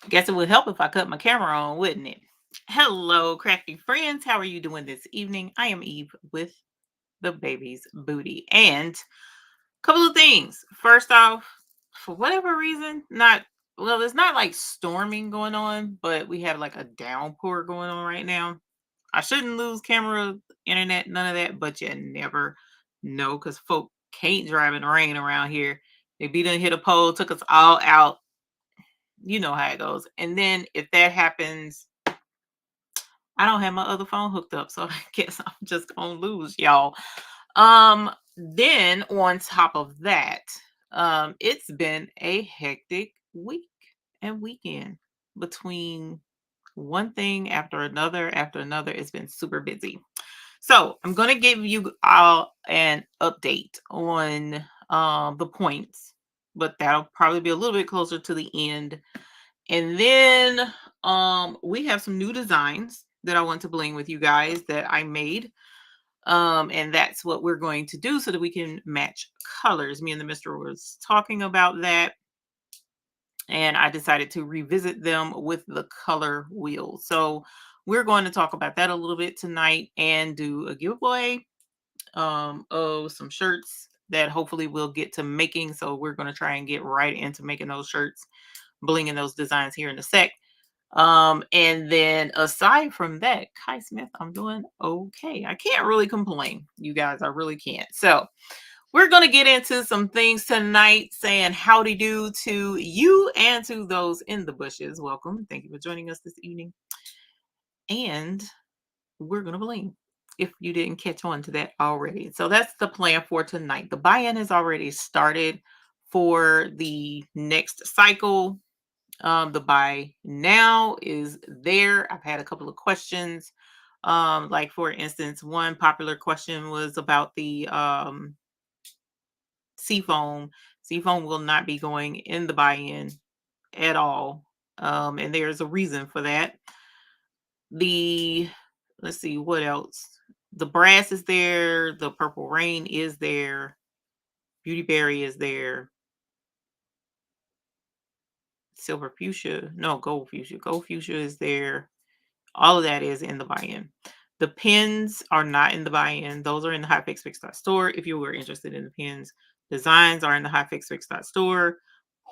Guess it would help if I cut my camera on, wouldn't it? Hello, crafty friends. How are you doing this evening? I am Eve with the baby's booty. And a couple of things. First off, for whatever reason, it's not like storming going on, but we have like a downpour going on right now. I shouldn't lose camera, internet, none of that, but you never know because folk can't drive in the rain around here. They beat done hit a pole, took us all out. You know how it goes. And then if that happens, I don't have my other phone hooked up, so I guess I'm just gonna lose y'all. Then on top of that, it's been a hectic week and weekend between one thing after another. It's been super busy. So I'm gonna give you all an update on the points, but that'll probably be a little bit closer to the end. And then we have some new designs that I want to bling with you guys that I made. And that's what we're going to do so that we can match colors. Me and the mister was talking about that, and I decided to revisit them with the color wheel. So we're going to talk about that a little bit tonight and do a giveaway of some shirts that hopefully we'll get to making. So we're going to try and get right into making those shirts, blinging those designs here in a sec. And then aside from that, Kai Smith, I'm doing okay. I can't really complain, you guys. I really can't. So we're going to get into some things tonight, saying howdy do to you and to those in the bushes. Welcome. Thank you for joining us this evening. And we're going to bling if you didn't catch on to that already. So that's the plan for tonight. The buy-in has already started for the next cycle. The buy now is there. I've had a couple of questions. Like for instance, one popular question was about the seafoam. Seafoam will not be going in the buy-in at all. And there's a reason for that. Let's see what else. The brass is there, the purple rain is there, beauty berry is there, silver fuchsia, no, gold fuchsia is there. All of that is in the buy-in. The pins are not in the buy-in. Those are in the hotfixfix.store. If you were interested in the pins, designs are in the hotfixfix.store.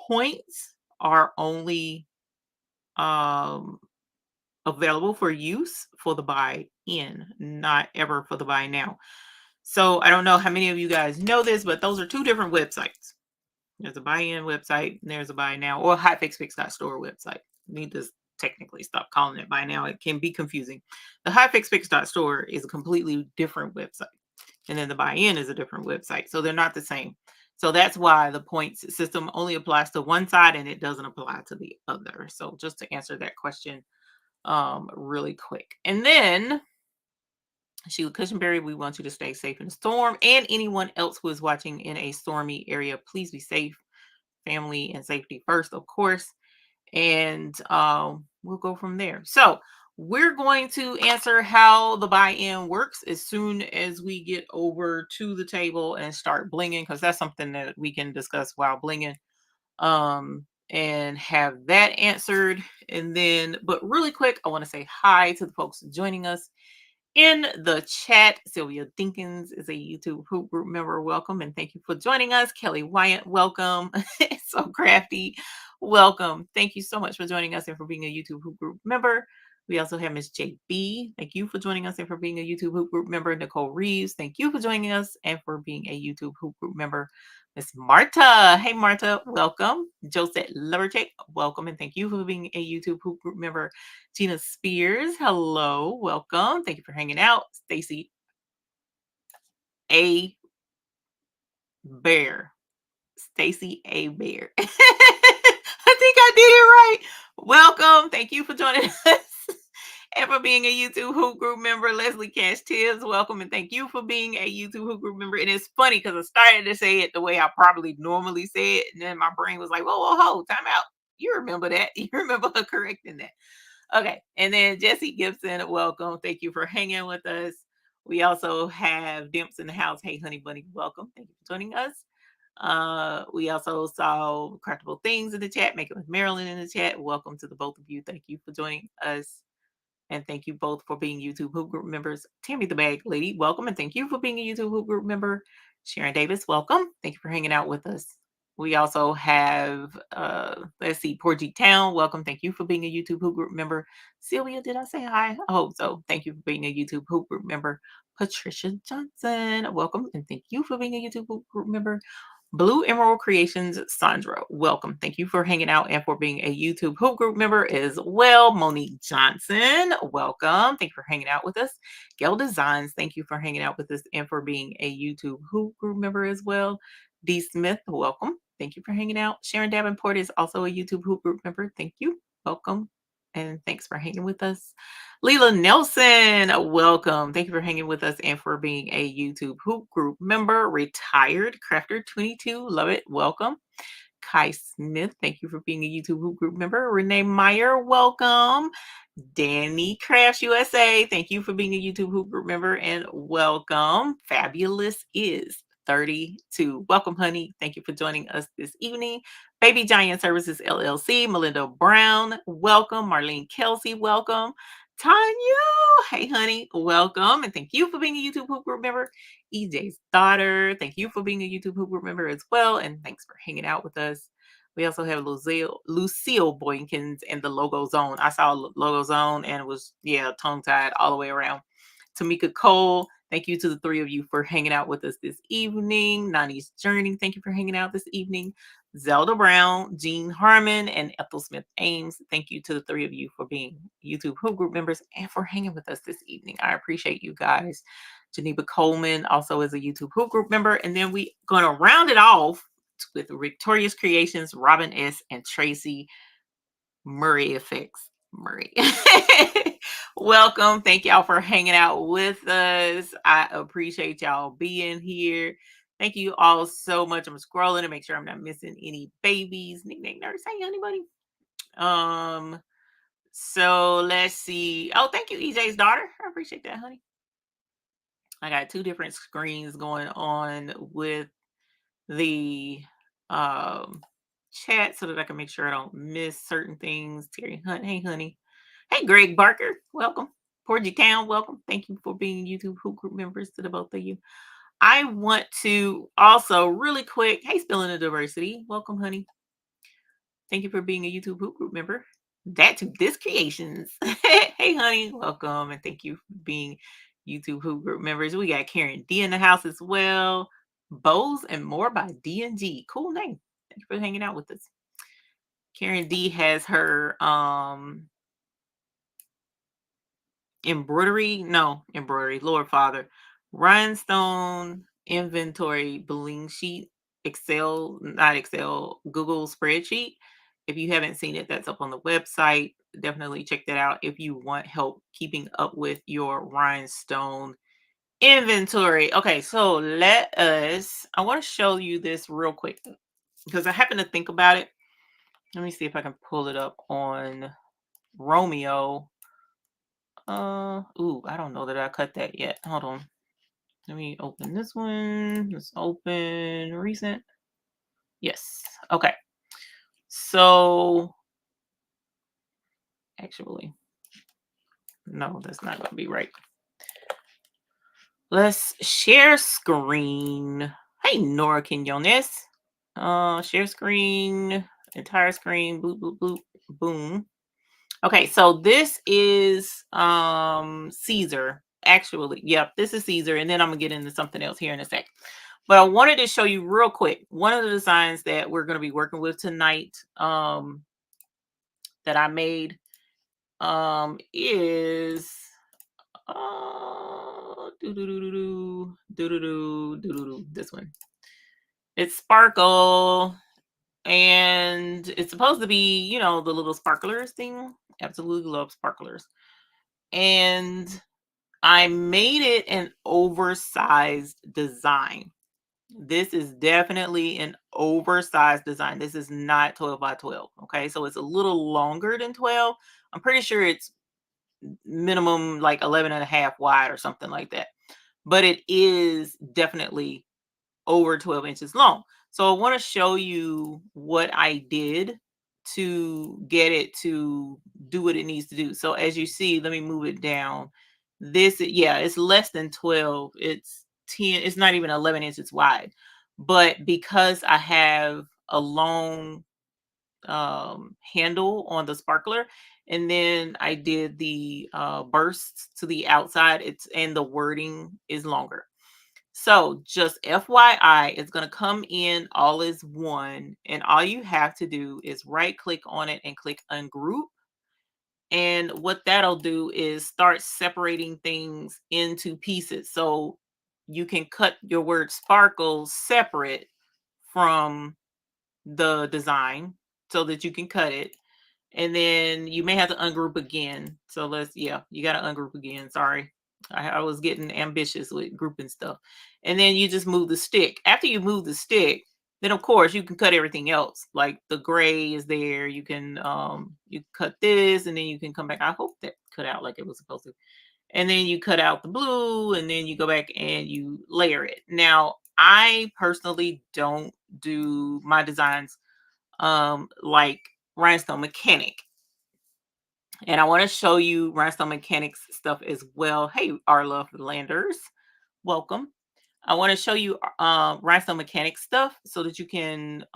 Points are only available for use for the buy-in, not ever for the buy now. So I don't know how many of you guys know this, but those are two different websites. There's a buy-in website and there's a buy now, or hotfixfix.store website. Need to technically stop calling it buy now. It can be confusing. The hotfixfix.store is a completely different website. And then the buy-in is a different website. So they're not the same. So that's why the points system only applies to one side and it doesn't apply to the other. So just to answer that question really quick. And then Sheila Cushionberry, we want you to stay safe in the storm. And anyone else who is watching in a stormy area, please be safe. Family and safety first, of course. And we'll go from there. So we're going to answer how the buy-in works as soon as we get over to the table and start blinging, because that's something that we can discuss while blinging. And have that answered. And then, but really quick, I want to say hi to the folks joining us in the chat. Sylvia Dinkins is a YouTube Hoop Group member. Welcome and thank you for joining us. Kelly Wyatt, welcome. So crafty, welcome. Thank you so much for joining us and for being a YouTube Hoop Group member. We also have Miss JB. Thank you for joining us and for being a YouTube Hoop Group member. Nicole Reeves, thank you for joining us and for being a YouTube Hoop Group member. Miss Marta. Hey, Marta, welcome. Josette Loverchick, welcome and thank you for being a YouTube Hoop Group member. Gina Spears, hello, welcome. Thank you for hanging out. Stacy A. Bear. Stacy A. Bear. I think I did it right. Welcome. Thank you for joining us and for being a YouTube Hoop Group member. Leslie Cash Tibbs, welcome and thank you for being a YouTube Hoop Group member. And it's funny because I started to say it the way I probably normally say it. And then my brain was like, whoa, time out. You remember that. You remember her correcting that. Okay. And then Jesse Gibson, welcome. Thank you for hanging with us. We also have Dimps in the house. Hey, honey bunny, welcome. Thank you for joining us. We also saw Craftable Things in the chat, Make It with Marilyn in the chat. Welcome to the both of you. Thank you for joining us. And thank you both for being YouTube Hoop Group members. Tammy the Bag Lady, welcome. And thank you for being a YouTube Hoop Group member. Sharon Davis, welcome. Thank you for hanging out with us. We also have, let's see, Porgy Town, welcome. Thank you for being a YouTube Hoop Group member. Sylvia, did I say hi? I hope so. Thank you for being a YouTube Hoop Group member. Patricia Johnson, welcome. And thank you for being a YouTube Hoop Group member. Blue Emerald Creations, Sandra, welcome. Thank you for hanging out and for being a YouTube Hoop Group member as well. Monique Johnson, welcome. Thank you for hanging out with us. Gail Designs, thank you for hanging out with us and for being a YouTube Hoop Group member as well. D. Smith, welcome. Thank you for hanging out. Sharon Davenport is also a YouTube Hoop Group member. Thank you. Welcome. And thanks for hanging with us. Leela Nelson, welcome. Thank you for hanging with us and for being a YouTube Hoop Group member. Retired Crafter 22, love it. Welcome. Kai Smith, thank you for being a YouTube Hoop Group member. Renee Meyer, welcome. Danny Crafts USA, thank you for being a YouTube Hoop Group member and welcome. Fabulous is 32. Welcome, honey. Thank you for joining us this evening. Baby Giant Services LLC, Melinda Brown, welcome. Marlene Kelsey, welcome. Tanya, hey, honey, welcome. And thank you for being a YouTube Hoop Group member. EJ's daughter, thank you for being a YouTube Hoop Group member as well. And thanks for hanging out with us. We also have Lucille Boykins and the Logo Zone. I saw Logo Zone and it was, yeah, tongue-tied all the way around. Tamika Cole, thank you to the three of you for hanging out with us this evening. Nani's Journey, thank you for hanging out this evening. Zelda Brown, Jean Harmon, and Ethel Smith Ames, thank you to the three of you for being YouTube Hoop Group members and for hanging with us this evening. I appreciate you guys. Geneva Coleman also is a YouTube Hoop Group member. And then we're going to round it off with Victorious Creations, Robin S. and Tracy Murray Effects. Murray. Welcome. Thank y'all for hanging out with us. I appreciate y'all being here. Thank you all so much. I'm scrolling to make sure I'm not missing any babies. Nickname nurse. Hey, anybody? So let's see. Oh, thank you, EJ's daughter. I appreciate that, honey. I got two different screens going on with the chat so that I can make sure I don't miss certain things. Terry Hunt, hey honey. Hey Greg Barker, welcome. Porgy Town, welcome. Thank you for being YouTube Hoop Group members to the both of you. I want to also really quick, hey Spilling the Diversity, welcome honey. Thank you for being a YouTube Hoop Group member. That to This Creations. Hey honey, welcome and thank you for being YouTube Hoop Group members. We got Karen D in the house as well. Bows and More by D&G. Cool name. Thank you for hanging out with us. Karen D has her embroidery, Lord Father, rhinestone inventory Bling sheet, Google spreadsheet. If you haven't seen it, that's up on the website. Definitely check that out if you want help keeping up with your rhinestone inventory. Okay, so I want to show you this real quick because I happen to think about it. Let me see if I can pull it up on Romeo. I don't know that I cut that yet. Hold on. Let me open this one. Let's open recent. Yes. Okay. So actually, no, that's not going to be right. Let's share screen. Hey, Nora Quinones. Share screen, entire screen, boop, boop, boop, boom. Okay, so this is Caesar. Actually, yep, this is Caesar, and then I'm gonna get into something else here in a sec. But I wanted to show you real quick one of the designs that we're gonna be working with tonight that I made is this one. It's Sparkle. And it's supposed to be, the little sparklers thing. Absolutely love sparklers. And I made it an oversized design. This is definitely an oversized design. This is not 12 by 12. Okay. So it's a little longer than 12. I'm pretty sure it's minimum like 11 and a half wide or something like that. But it is definitely over 12 inches long. So I want to show you what I did to get it to do what it needs to do. So as you see, let me move it down. This, yeah, it's less than 12. It's 10, it's not even 11 inches wide. But because I have a long handle on the sparkler, and then I did the bursts to the outside, it's and the wording is longer. So just FYI, it's going to come in all as one, and all you have to do is right click on it and click ungroup. And what that'll do is start separating things into pieces. So you can cut your word sparkles separate from the design so that you can cut it. And then you may have to ungroup again. So yeah, you got to ungroup again. Sorry. I was getting ambitious with grouping stuff. And then you just move the stick. After you move the stick, then of course you can cut everything else. Like the gray is there. You cut this and then you can come back. I hope that cut out like it was supposed to. And then you cut out the blue and then you go back and you layer it. Now, I personally don't do my designs like Rhinestone Mechanic. And I want to show you Rhinestone Mechanics stuff as well. Hey, our love landers, welcome. I want to show you Rhinestone Mechanics stuff so that you can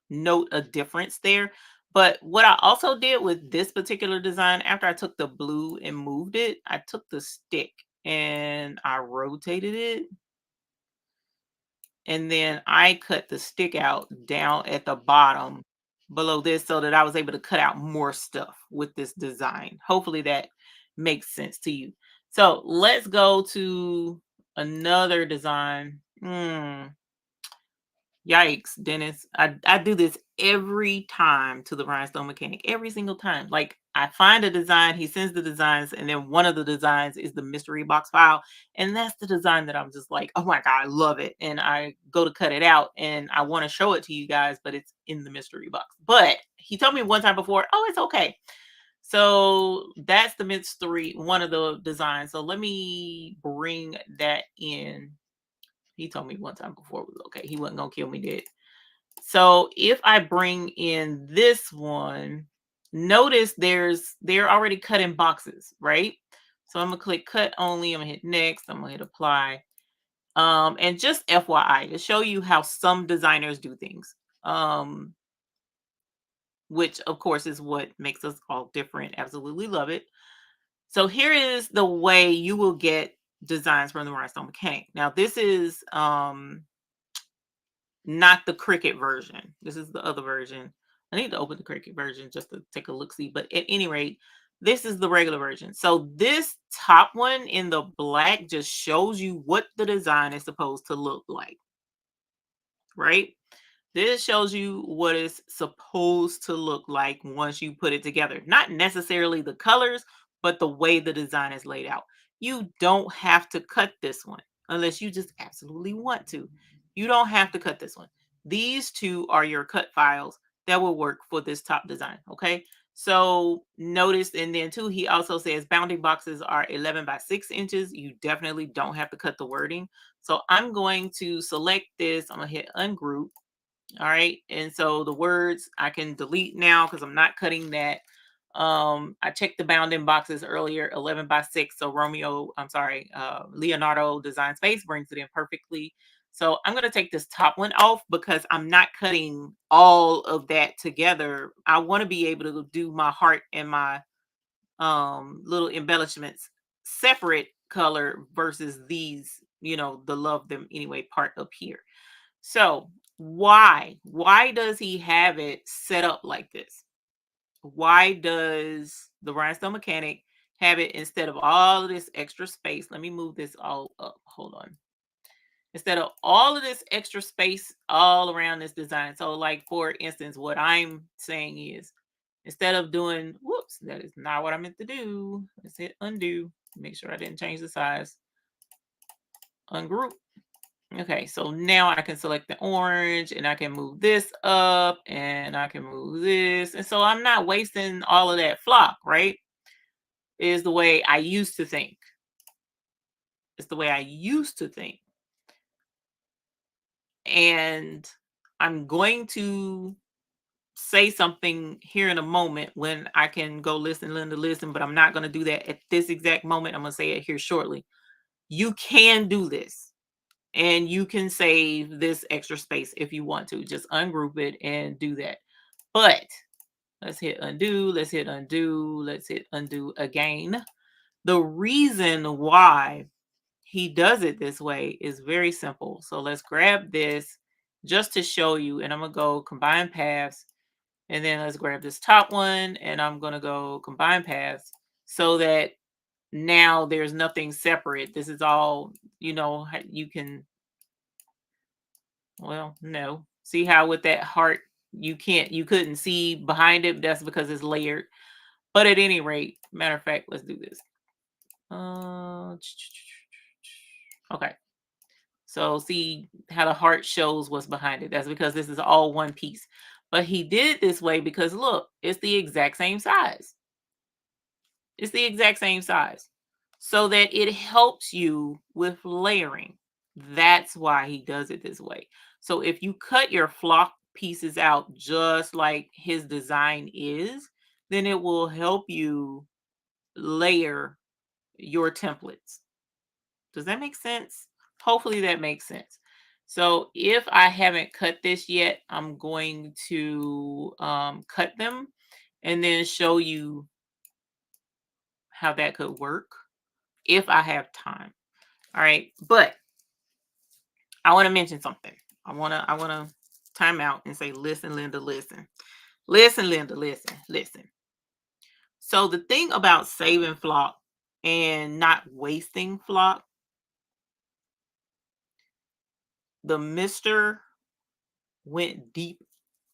note a difference there. But what I also did with this particular design, after I took the blue and moved it, I took the stick and I rotated it. And then I cut the stick out down at the bottom below this so that I was able to cut out more stuff with this design. Hopefully that makes sense to you. So let's go to another design. Yikes, Dennis. I do this every time to the Rhinestone Mechanic, every single time. Like I find a design, he sends the designs, and then one of the designs is the mystery box file. And that's the design that I'm just like, oh my God, I love it. And I go to cut it out and I want to show it to you guys, but it's in the mystery box. But he told me one time before, oh, it's okay. So that's the mystery, one of the designs. So let me bring that in. He told me one time before it was okay. He wasn't gonna kill me dead. So if I bring in this one, notice they're already cut in boxes, right? So I'm gonna click cut only. I'm gonna hit next. I'm gonna hit apply. And just FYI to show you how some designers do things. Which of course is what makes us all different. Absolutely love it. So here is the way you will get designs from the Rhinestone Mechanic. Now this is not the Cricut version. This is the other version. I need to open the Cricut version just to take a look see. But at any rate, this is the regular version. So this top one in the black just shows you what the design is supposed to look like, right? This shows you what it's supposed to look like once you put it together. Not necessarily the colors, but the way the design is laid out. You don't have to cut this one unless you just absolutely want to. You don't have to cut this one. These two are your cut files that will work for this top design. Okay. So notice, and then too, he also says bounding boxes are 11 by 6 inches. You definitely don't have to cut the wording. So I'm going to select this. I'm going to hit ungroup. All right. And so the words I can delete now because I'm not cutting that. I checked the bounding boxes earlier, 11 by 6. So Leonardo Design Space brings it in perfectly. So I'm going to take this top one off because I'm not cutting all of that together. I want to be able to do my heart and my little embellishments separate color versus these, the love them anyway part up here. So why does he have it set up like this? Why does the Rhinestone Mechanic have it instead of all of this extra space? Let me move this all up. Hold on. Instead of all of this extra space all around this design. So like, for instance, what I'm saying is instead of doing, whoops, that is not what I meant to do. Let's hit undo. Make sure I didn't change the size. Ungroup. Okay, so now I can select the orange and I can move this up and I can move this. And so I'm not wasting all of that flock, right? Is the way I used to think. It's the way I used to think. And I'm going to say something here in a moment when I can go listen, Linda, listen, but I'm not going to do that at this exact moment. I'm going to say it here shortly. You can do this and you can save this extra space if you want to. Just ungroup it and do that. But let's hit undo. Let's hit undo. Let's hit undo again. The reason why he does it this way is very simple. So let's grab this just to show you. And I'm going to go combine paths. And then let's grab this top one. And I'm going to go combine paths so that now there's nothing separate. This is all, you know, you can, well, no. See how with that heart, you couldn't see behind it. That's because it's layered. But at any rate, matter of fact, let's do this. Okay. So see how the heart shows what's behind it. That's because this is all one piece. But he did it this way because look, it's the exact same size. It's the exact same size. So that it helps you with layering. That's why he does it this way. So if you cut your flock pieces out just like his design is, then it will help you layer your templates. Does that make sense? Hopefully that makes sense. So if I haven't cut this yet, I'm going to cut them and then show you how that could work if I have time. All right. But I want to mention something. I want to time out and say, listen, Linda, listen. Listen, Linda, listen, listen. So the thing about saving flock and not wasting flock, the mister went deep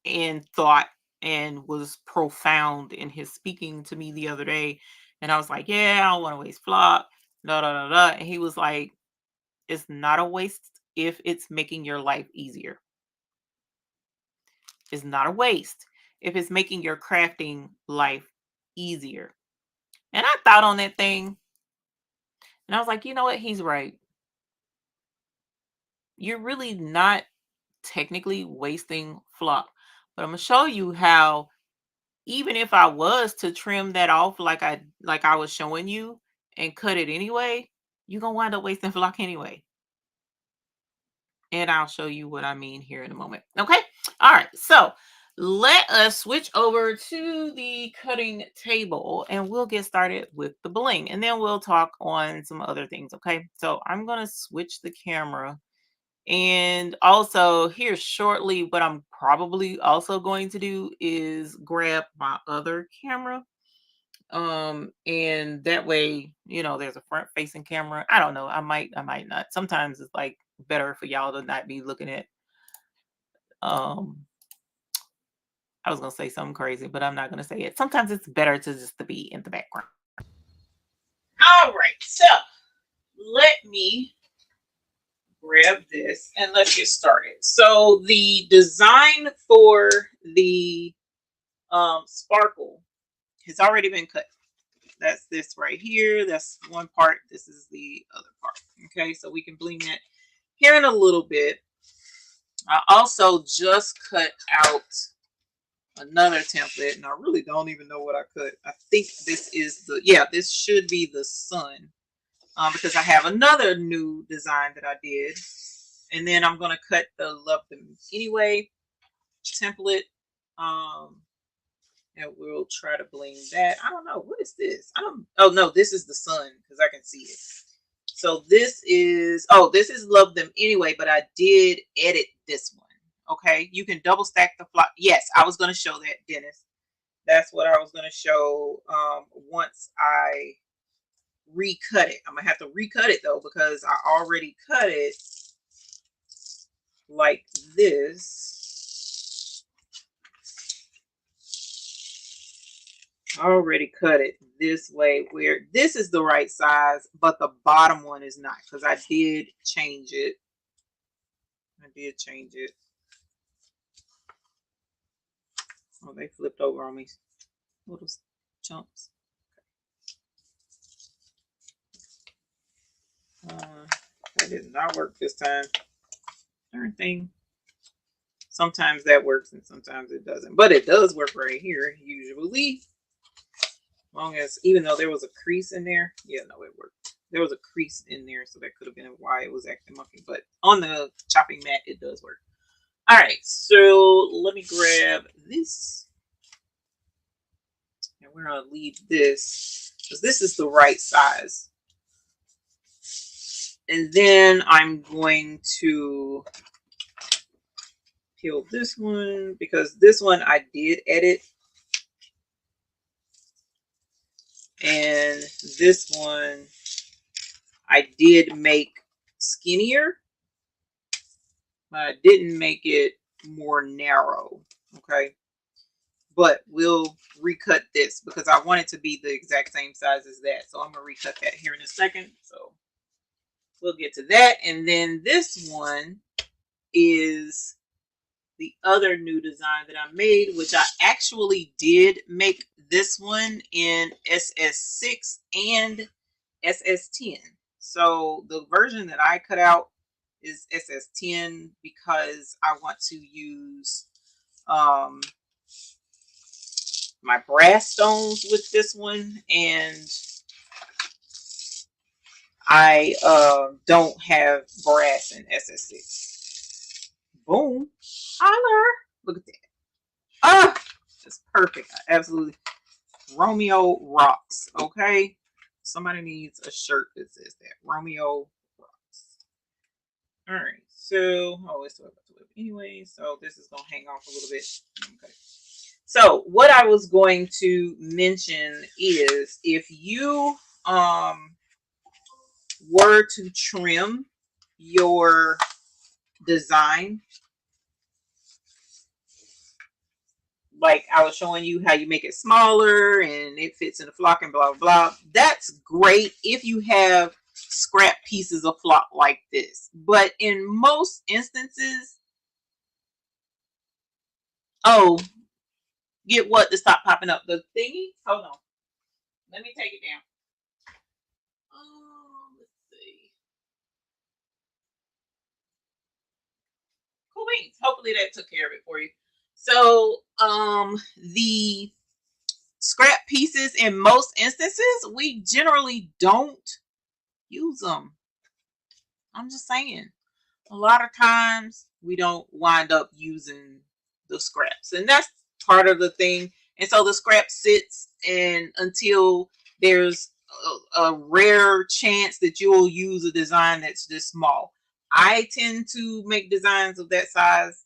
in thought and was profound in his speaking to me the other day. And I was like, yeah, I don't want to waste flock. Da, da, da, da. And he was like, it's not a waste if it's making your life easier. It's not a waste if it's making your crafting life easier. And I thought on that thing and I was like, you know what? He's right. You're really not technically wasting flock. But I'm going to show you how even if I was to trim that off like I was showing you and cut it anyway, you're going to wind up wasting flock anyway. And I'll show you what I mean here in a moment. Okay. All right. So let us switch over to the cutting table and we'll get started with the bling and then we'll talk on some other things. Okay. So I'm going to switch the camera and also here shortly, what I'm probably also going to do is grab my other camera. And that way, you know, there's a front facing camera. I don't know. I might not. Sometimes it's like better for y'all to not be looking at I was gonna say something crazy, but I'm not gonna say it. Sometimes it's better to just to be in the background. All right, so let me grab this and let's get started. So the design for the sparkle has already been cut. That's this right here. That's one part. This is the other part. Okay, so we can bling that here in a little bit. I also just cut out another template, and I really don't even know what I cut. I think this is the, yeah, this should be the sun, because I have another new design that I did, and then I'm gonna cut the Love Them Anyway template, and we'll try to bling that. I don't know, what is this? I don't, oh no, this is the sun because I can see it. So this is, oh, this is Love Them Anyway, but I did edit this one. Okay, you can double stack the flock. Yes, I was going to show that, Dennis. That's what I was going to show once I recut it. I'm going to have to recut it though because I already cut it like this. I already cut it this way where this is the right size, but the bottom one is not because I did change it. I did change it. Oh, they flipped over on me. Little chunks. That did not work this time. Darn thing. Sometimes that works and sometimes it doesn't. But it does work right here, usually. As long as, even though there was a crease in there. Yeah, no, it worked. There was a crease in there, so that could have been why it was acting monkey. But on the chopping mat, it does work. All right, so let me grab this. And we're going to leave this because this is the right size. And then I'm going to peel this one because this one I did edit. And this one I did make skinnier, but I didn't make it more narrow. Okay. But we'll recut this because I want it to be the exact same size as that. So I'm going to recut that here in a second. So we'll get to that. And then this one is the other new design that I made, which I actually did make this one in SS6 and SS10. So the version that I cut out is SS10 because I want to use my brass stones with this one, and I don't have brass in SS6. Boom. Holler. Look at that. Ah, just perfect. Absolutely. Romeo rocks. Okay. Somebody needs a shirt that says that. Romeo rocks. All right. So, oh, it's about to whip anyway. So this is going to hang off a little bit. Okay. So what I was going to mention is if you were to trim your design, like I was showing you how you make it smaller and it fits in the flock and blah, blah, blah. That's great if you have scrap pieces of flock like this. But in most instances, oh, get what to stop popping up? The thingy? Hold on. Let me take it down. Let's see. Cool beans. Hopefully that took care of it for you. So, the scrap pieces, in most instances, we generally don't use them. I'm just saying. A lot of times we don't wind up using the scraps, and that's part of the thing. And so the scrap sits and until there's a rare chance that you'll use a design that's this small. I tend to make designs of that size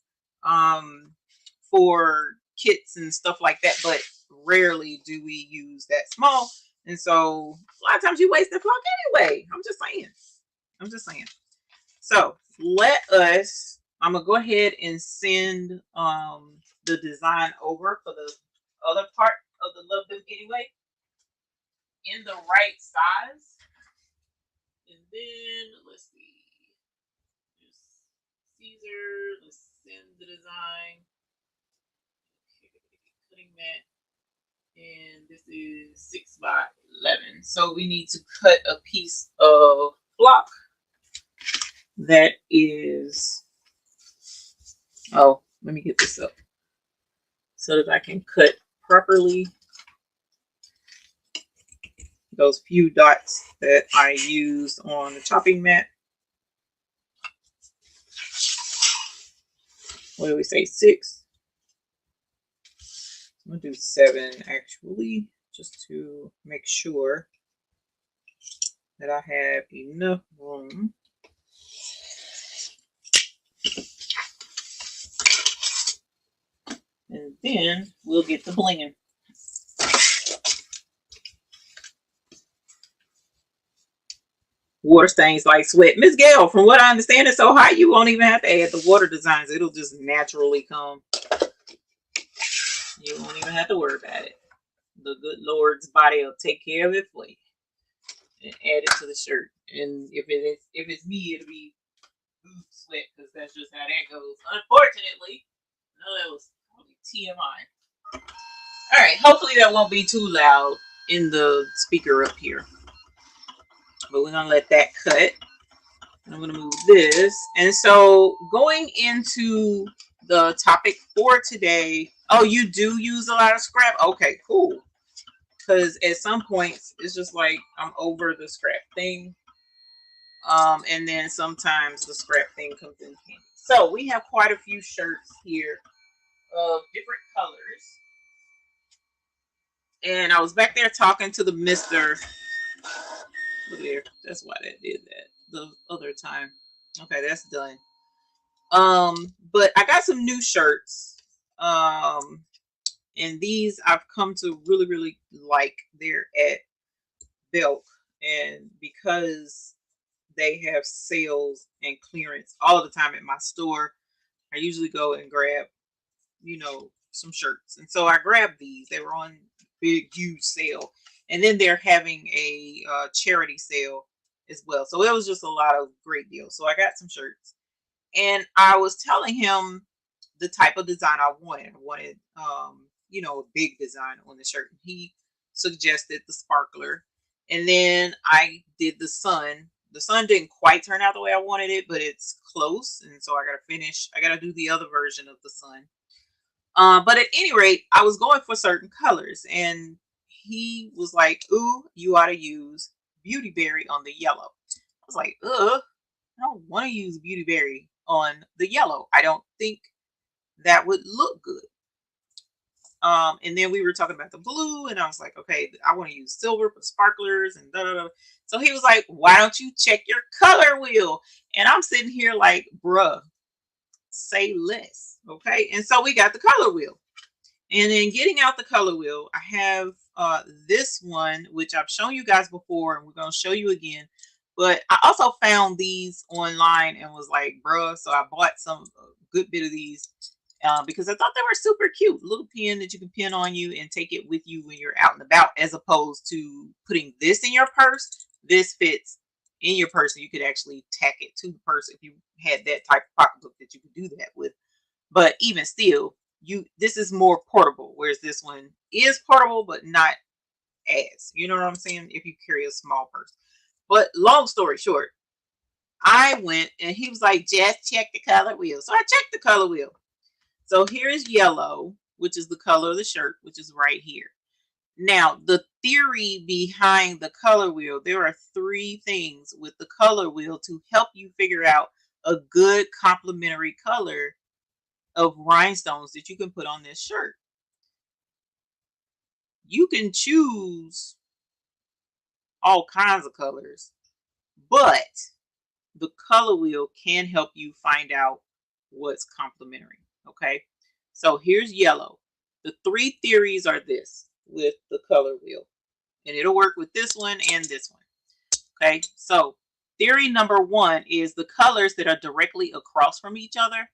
for kits and stuff like that, but rarely do we use that small. And so a lot of times you waste the flock anyway. I'm just saying. So let us, I'm gonna go ahead and send the design over for the other part of the Love Them Anyway in the right size. And then let's see. Just Caesar, let's send the design. Okay, cutting that. And this is 6 by 11. So we need to cut a piece of block that is, oh, let me get this up so that I can cut properly those few dots that I used on the chopping mat. What do we say, 6? I'm gonna do 7 actually, just to make sure that I have enough room. And then we'll get the blinging. Water stains like sweat. Miss Gail, from what I understand, it's so hot you won't even have to add the water designs. It'll just naturally come. You won't even have to worry about it. The good Lord's body will take care of it for you and add it to the shirt. And if it's me, it'll be sweat because that's just how that goes. Unfortunately, no, that was probably TMI. All right, hopefully that won't be too loud in the speaker up here. But we're gonna let that cut. I'm gonna move this, and so going into The topic for today. Oh, you do use a lot of scrap? Okay, cool. Because at some points, it's just like I'm over the scrap thing. And then sometimes the scrap thing comes in handy. So we have quite a few shirts here of different colors. And I was back there talking to the mister. Look there. That's why that did that the other time. Okay, that's done. But I got some new shirts. And these I've come to really, really like. They're at Belk, and because they have sales and clearance all the time at my store, I usually go and grab, some shirts. And so I grabbed these. They were on big, huge sale. And then they're having a charity sale as well. So it was just a lot of great deals. So I got some shirts. And I was telling him the type of design I wanted. I wanted, a big design on the shirt. He suggested the sparkler. And then I did the sun. The sun didn't quite turn out the way I wanted it, but it's close. And so I got to finish. I got to do the other version of the sun. But at any rate, I was going for certain colors. And he was like, ooh, you ought to use Beauty Berry on the yellow. I was like, ugh, I don't want to use Beauty Berry on the yellow. I don't think that would look good. And then we were talking about the blue, and I was like, okay, I want to use silver for sparklers and da da da. So he was like, why don't you check your color wheel? And I'm sitting here like, bruh, say less. Okay. And so we got the color wheel. And then getting out the color wheel, I have this one, which I've shown you guys before, and we're going to show you again. But I also found these online and was like, bruh, so I bought a good bit of these because I thought they were super cute. A little pin that you can pin on you and take it with you when you're out and about, as opposed to putting this in your purse. This fits in your purse, and you could actually tack it to the purse if you had that type of pocketbook that you could do that with. But even still, this is more portable, whereas this one is portable, but not as, you know what I'm saying, if you carry a small purse. But long story short, I went and he was like, just check the color wheel. So I checked the color wheel. So here is yellow, which is the color of the shirt, which is right here. Now, the theory behind the color wheel, there are 3 things with the color wheel to help you figure out a good complementary color of rhinestones that you can put on this shirt. You can choose all kinds of colors, but the color wheel can help you find out what's complementary. Okay, so here's yellow. The 3 theories are this with the color wheel, and it'll work with this one and this one. Okay, so theory number 1 is the colors that are directly across from each other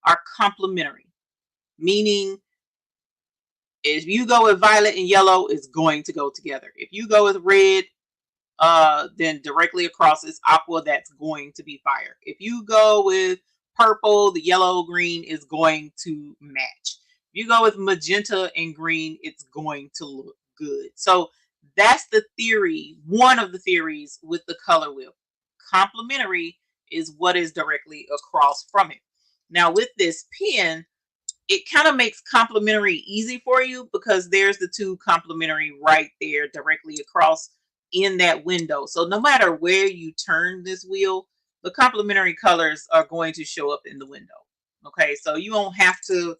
are complementary, meaning if you go with violet and yellow, it's going to go together. If you go with red, then directly across is aqua, that's going to be fire. If you go with purple, the yellow green is going to match. If you go with magenta and green, it's going to look good. So that's the theory, one of the theories with the color wheel. Complementary is what is directly across from it. Now with this pen, it kind of makes complementary easy for you because there's the 2 complementary right there directly across in that window. So no matter where you turn this wheel, the complementary colors are going to show up in the window. Okay, so you don't have to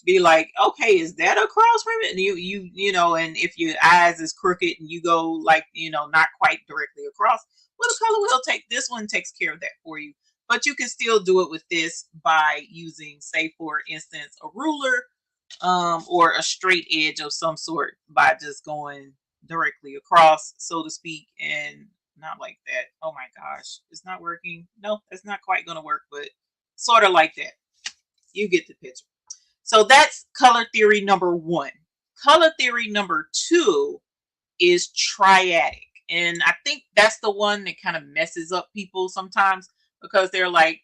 be like, okay, is that across from it? And and if your eyes is crooked and you go like, not quite directly across, well, the color wheel this one takes care of that for you. But you can still do it with this by using, say, for instance, a ruler or a straight edge of some sort by just going directly across, so to speak, and not like that. Oh my gosh, it's not working. No, it's not quite going to work, but sort of like that. You get the picture. So that's color theory number 1. Color theory number 2 is triadic. And I think that's the one that kind of messes up people sometimes because they're like,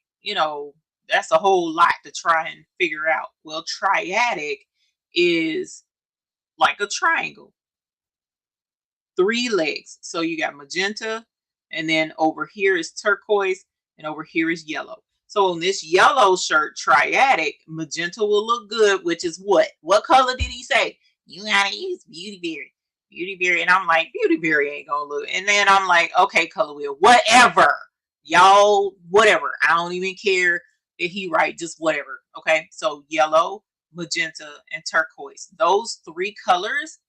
that's a whole lot to try and figure out. Well, triadic is like a triangle, 3 legs. So you got magenta, and then over here is turquoise, and over here is yellow. So on this yellow shirt, triadic, magenta will look good, which is what? What color did he say? You gotta use Beauty Berry. Beauty Berry. And I'm like, Beauty Berry ain't gonna look. And then I'm like, okay, color wheel, whatever. Y'all, whatever. I don't even care that he write, just whatever. Okay. So yellow, magenta, and turquoise. Those three colors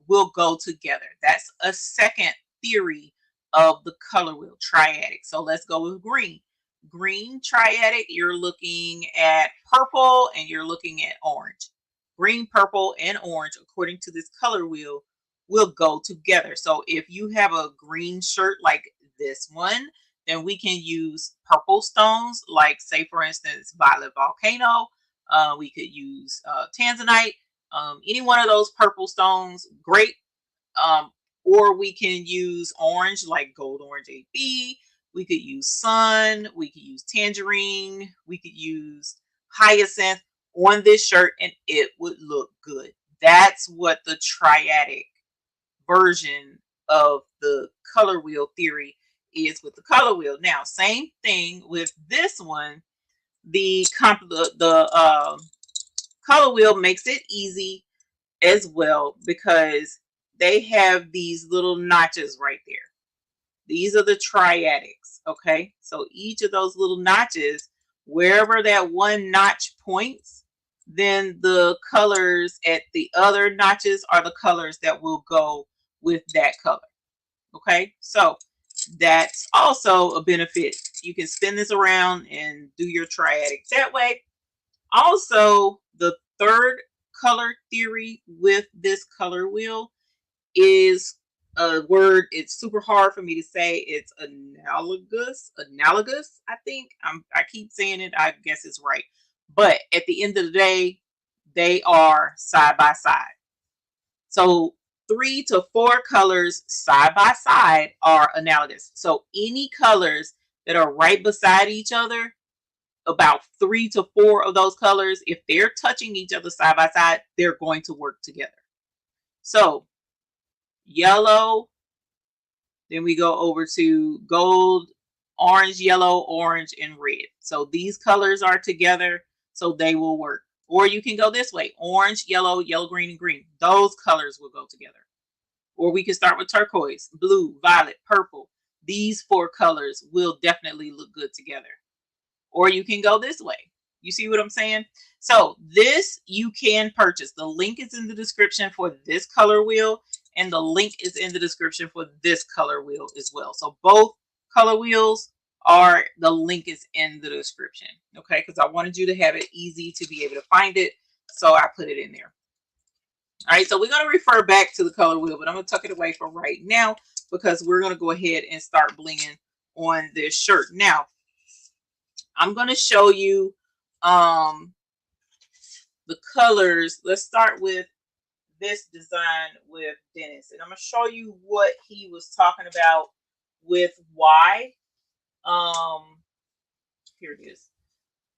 will go together. That's a second theory of the color wheel, triadic. So let's go with green. Green triadic, you're looking at purple and you're looking at orange. Green, purple, and orange, according to this color wheel, will go together. So if you have a green shirt like this one, then we can use purple stones, like say for instance, violet volcano. We could use tanzanite. Any one of those purple stones, great. Or we can use orange, like gold orange AB. We could use sun. We could use tangerine. We could use hyacinth on this shirt and it would look good. That's what the triadic version of the color wheel theory is with the color wheel. Now, same thing with this one. The color wheel makes it easy as well because they have these little notches right there. These are the triadics. Okay, so each of those little notches, wherever that one notch points, then the colors at the other notches are the colors that will go with that color. Okay, so that's also a benefit. You can spin this around and do your triadic that way. Also, the third color theory with this color wheel is a word. It's super hard for me to say. It's analogous. I think I keep saying it. I guess it's right. But at the end of the day, they are side by side. So 3 to 4 colors side by side are analogous. So any colors that are right beside each other, about 3 to 4 of those colors, if they're touching each other side by side, they're going to work together. So yellow, then we go over to gold, orange, yellow, orange, and red. So these colors are together, so they will work. Or you can go this way: orange, yellow, yellow, green, and green. Those colors will go together. Or we can start with turquoise, blue, violet, purple. These 4 colors will definitely look good together. Or you can go this way. You see what I'm saying? So this you can purchase. The link is in the description for this color wheel, and the link is in the description for this color wheel as well. So both color wheels are, the link is in the description. Okay, because I wanted you to have it easy to be able to find it, so I put it in there. All right, so we're going to refer back to the color wheel, but I'm going to tuck it away for right now because we're going to go ahead and start blinging on this shirt. Now, I'm going to show you the colors. Let's start with this design with Dennis, and I'm going to show you what he was talking about with why. Here it is.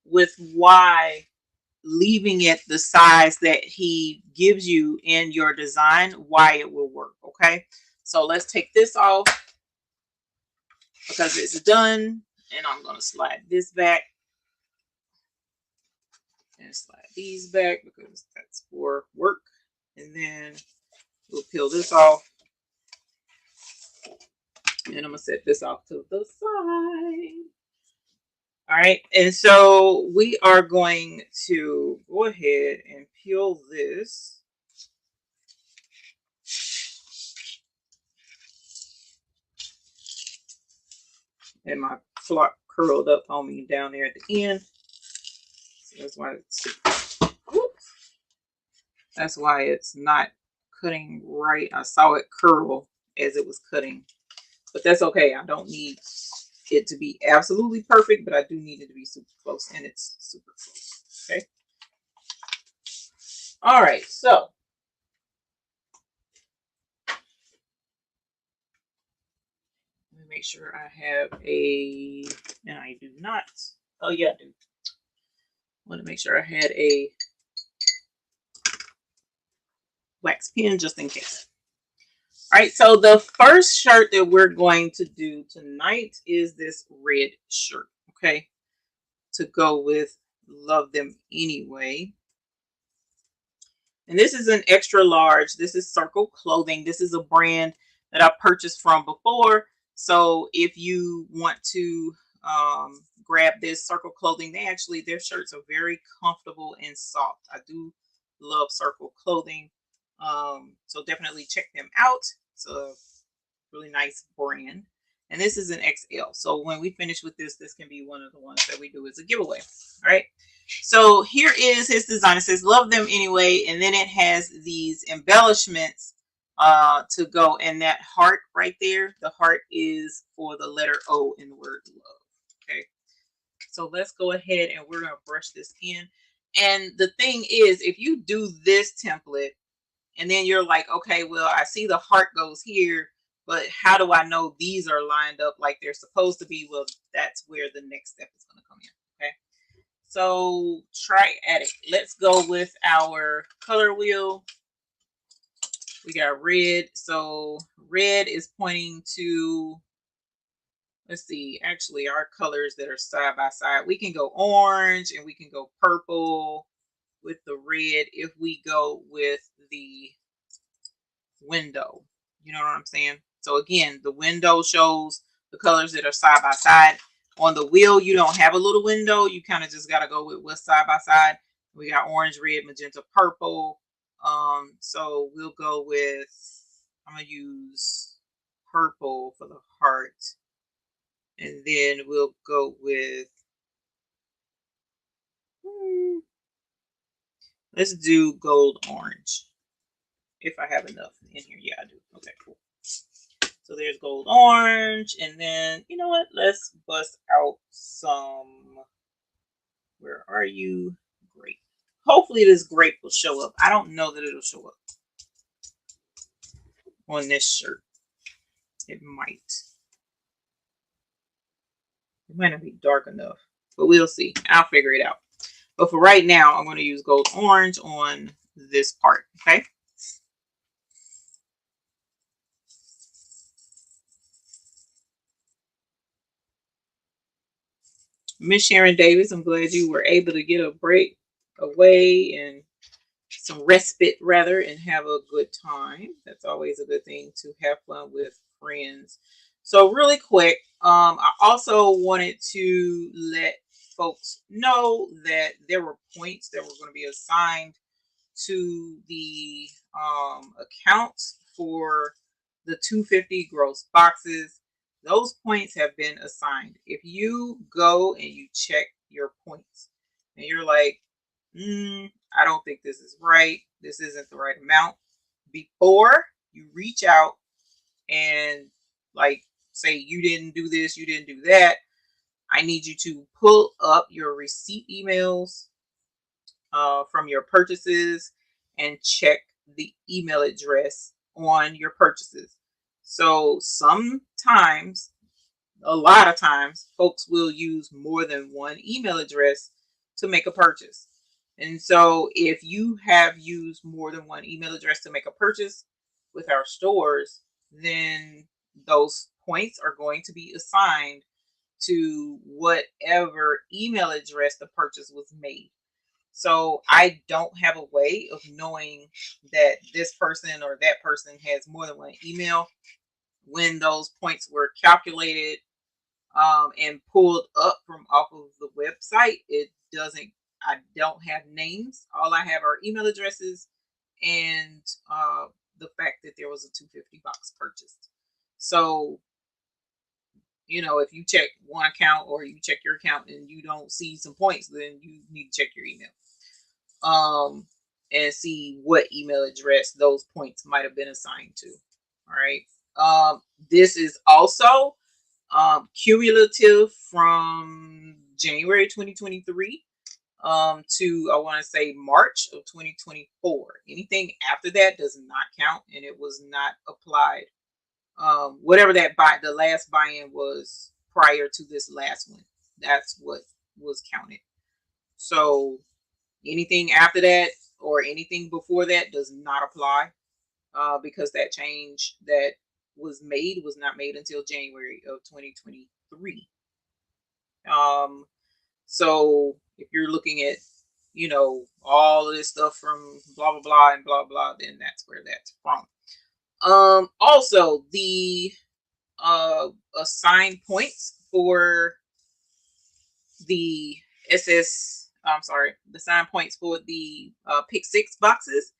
With why leaving it the size that he gives you in your design, why it will work. Okay, so let's take this off because it's done, and I'm going to slide this back and slide these back because that's for work. And then we'll peel this off, and I'm going to set this off to the side. All right, and so we are going to go ahead and peel this. And my flock curled up on me down there at the end. So that's why it's not cutting right. I saw it curl as it was cutting, but that's okay. I don't need it to be absolutely perfect, but I do need it to be super close, and it's super close. Okay. All right. So let me make sure I have a, and I do not. Oh yeah, I do. I want to make sure I had a wax pen just in case. All right, so the first shirt that we're going to do tonight is this red shirt. Okay, to go with Love Them Anyway. And this is an extra large. This is Circle Clothing. This is a brand that I purchased from before. So if you want to grab this Circle Clothing, their shirts are very comfortable and soft. I do love Circle Clothing. So definitely check them out. It's a really nice brand. And this is an XL. So when we finish with this, this can be one of the ones that we do as a giveaway. All right. So here is his design. It says Love Them Anyway. And then it has these embellishments to go. And that heart right there, the heart is for the letter O in the word love. Okay. So let's go ahead and we're going to brush this in. And the thing is, if you do this template and then you're like, okay, well, I see the heart goes here, but how do I know these are lined up like they're supposed to be? Well, that's where the next step is going to come in. Okay. So try at it. Let's go with our color wheel. We got red. So red is pointing to, let's see, actually our colors that are side by side. We can go orange and we can go purple with the red if we go with the window. You know what I'm saying? So again, the window shows the colors that are side by side. On the wheel, you don't have a little window. You kind of just got to go with what's side by side. We got orange, red, magenta, purple. So we'll go with, I'm going to use purple for the heart. And then we'll go with, let's do gold orange. If I have enough in here. Yeah, I do. Okay, cool. So there's gold orange. And then, you know what? Let's bust out some, where are you? Grape. Hopefully this grape will show up. I don't know that it'll show up on this shirt. It might. It might not be dark enough, but we'll see. I'll figure it out. But for right now, I'm going to use gold orange on this part. Okay. Miss Sharon Davis, I'm glad you were able to get a break away and some respite rather and have a good time. That's always a good thing, to have fun with friends. So really quick, I also wanted to let folks know that there were points that were going to be assigned to the accounts for the 250 gross boxes. Those points have been assigned. If you go and you check your points and you're like, I don't think this is right, this isn't the right amount, before you reach out and like say you didn't do this, you didn't do that, I need you to pull up your receipt emails from your purchases and check the email address on your purchases. So sometimes, a lot of times, folks will use more than one email address to make a purchase. And so if you have used more than one email address to make a purchase with our stores, then those points are going to be assigned to whatever email address the purchase was made. So I don't have a way of knowing that this person or that person has more than one email. When those points were calculated and pulled up from off of the website, I don't have names. All I have are email addresses and the fact that there was a 250 box purchased. So, you know, if you check one account or you check your account and you don't see some points, then you need to check your email and see what email address those points might have been assigned to. All right. This is also cumulative from January 2023 to, I want to say, March of 2024. Anything after that does not count, and it was not applied. Whatever the last buy-in was prior to this last one, that's what was counted. So anything after that or anything before that does not apply because that change that was not made until January of 2023. So if you're looking at, you know, all of this stuff from blah blah blah and blah blah, then that's where that's from. Also the assigned points for the I'm sorry, the assigned points for the pick six boxes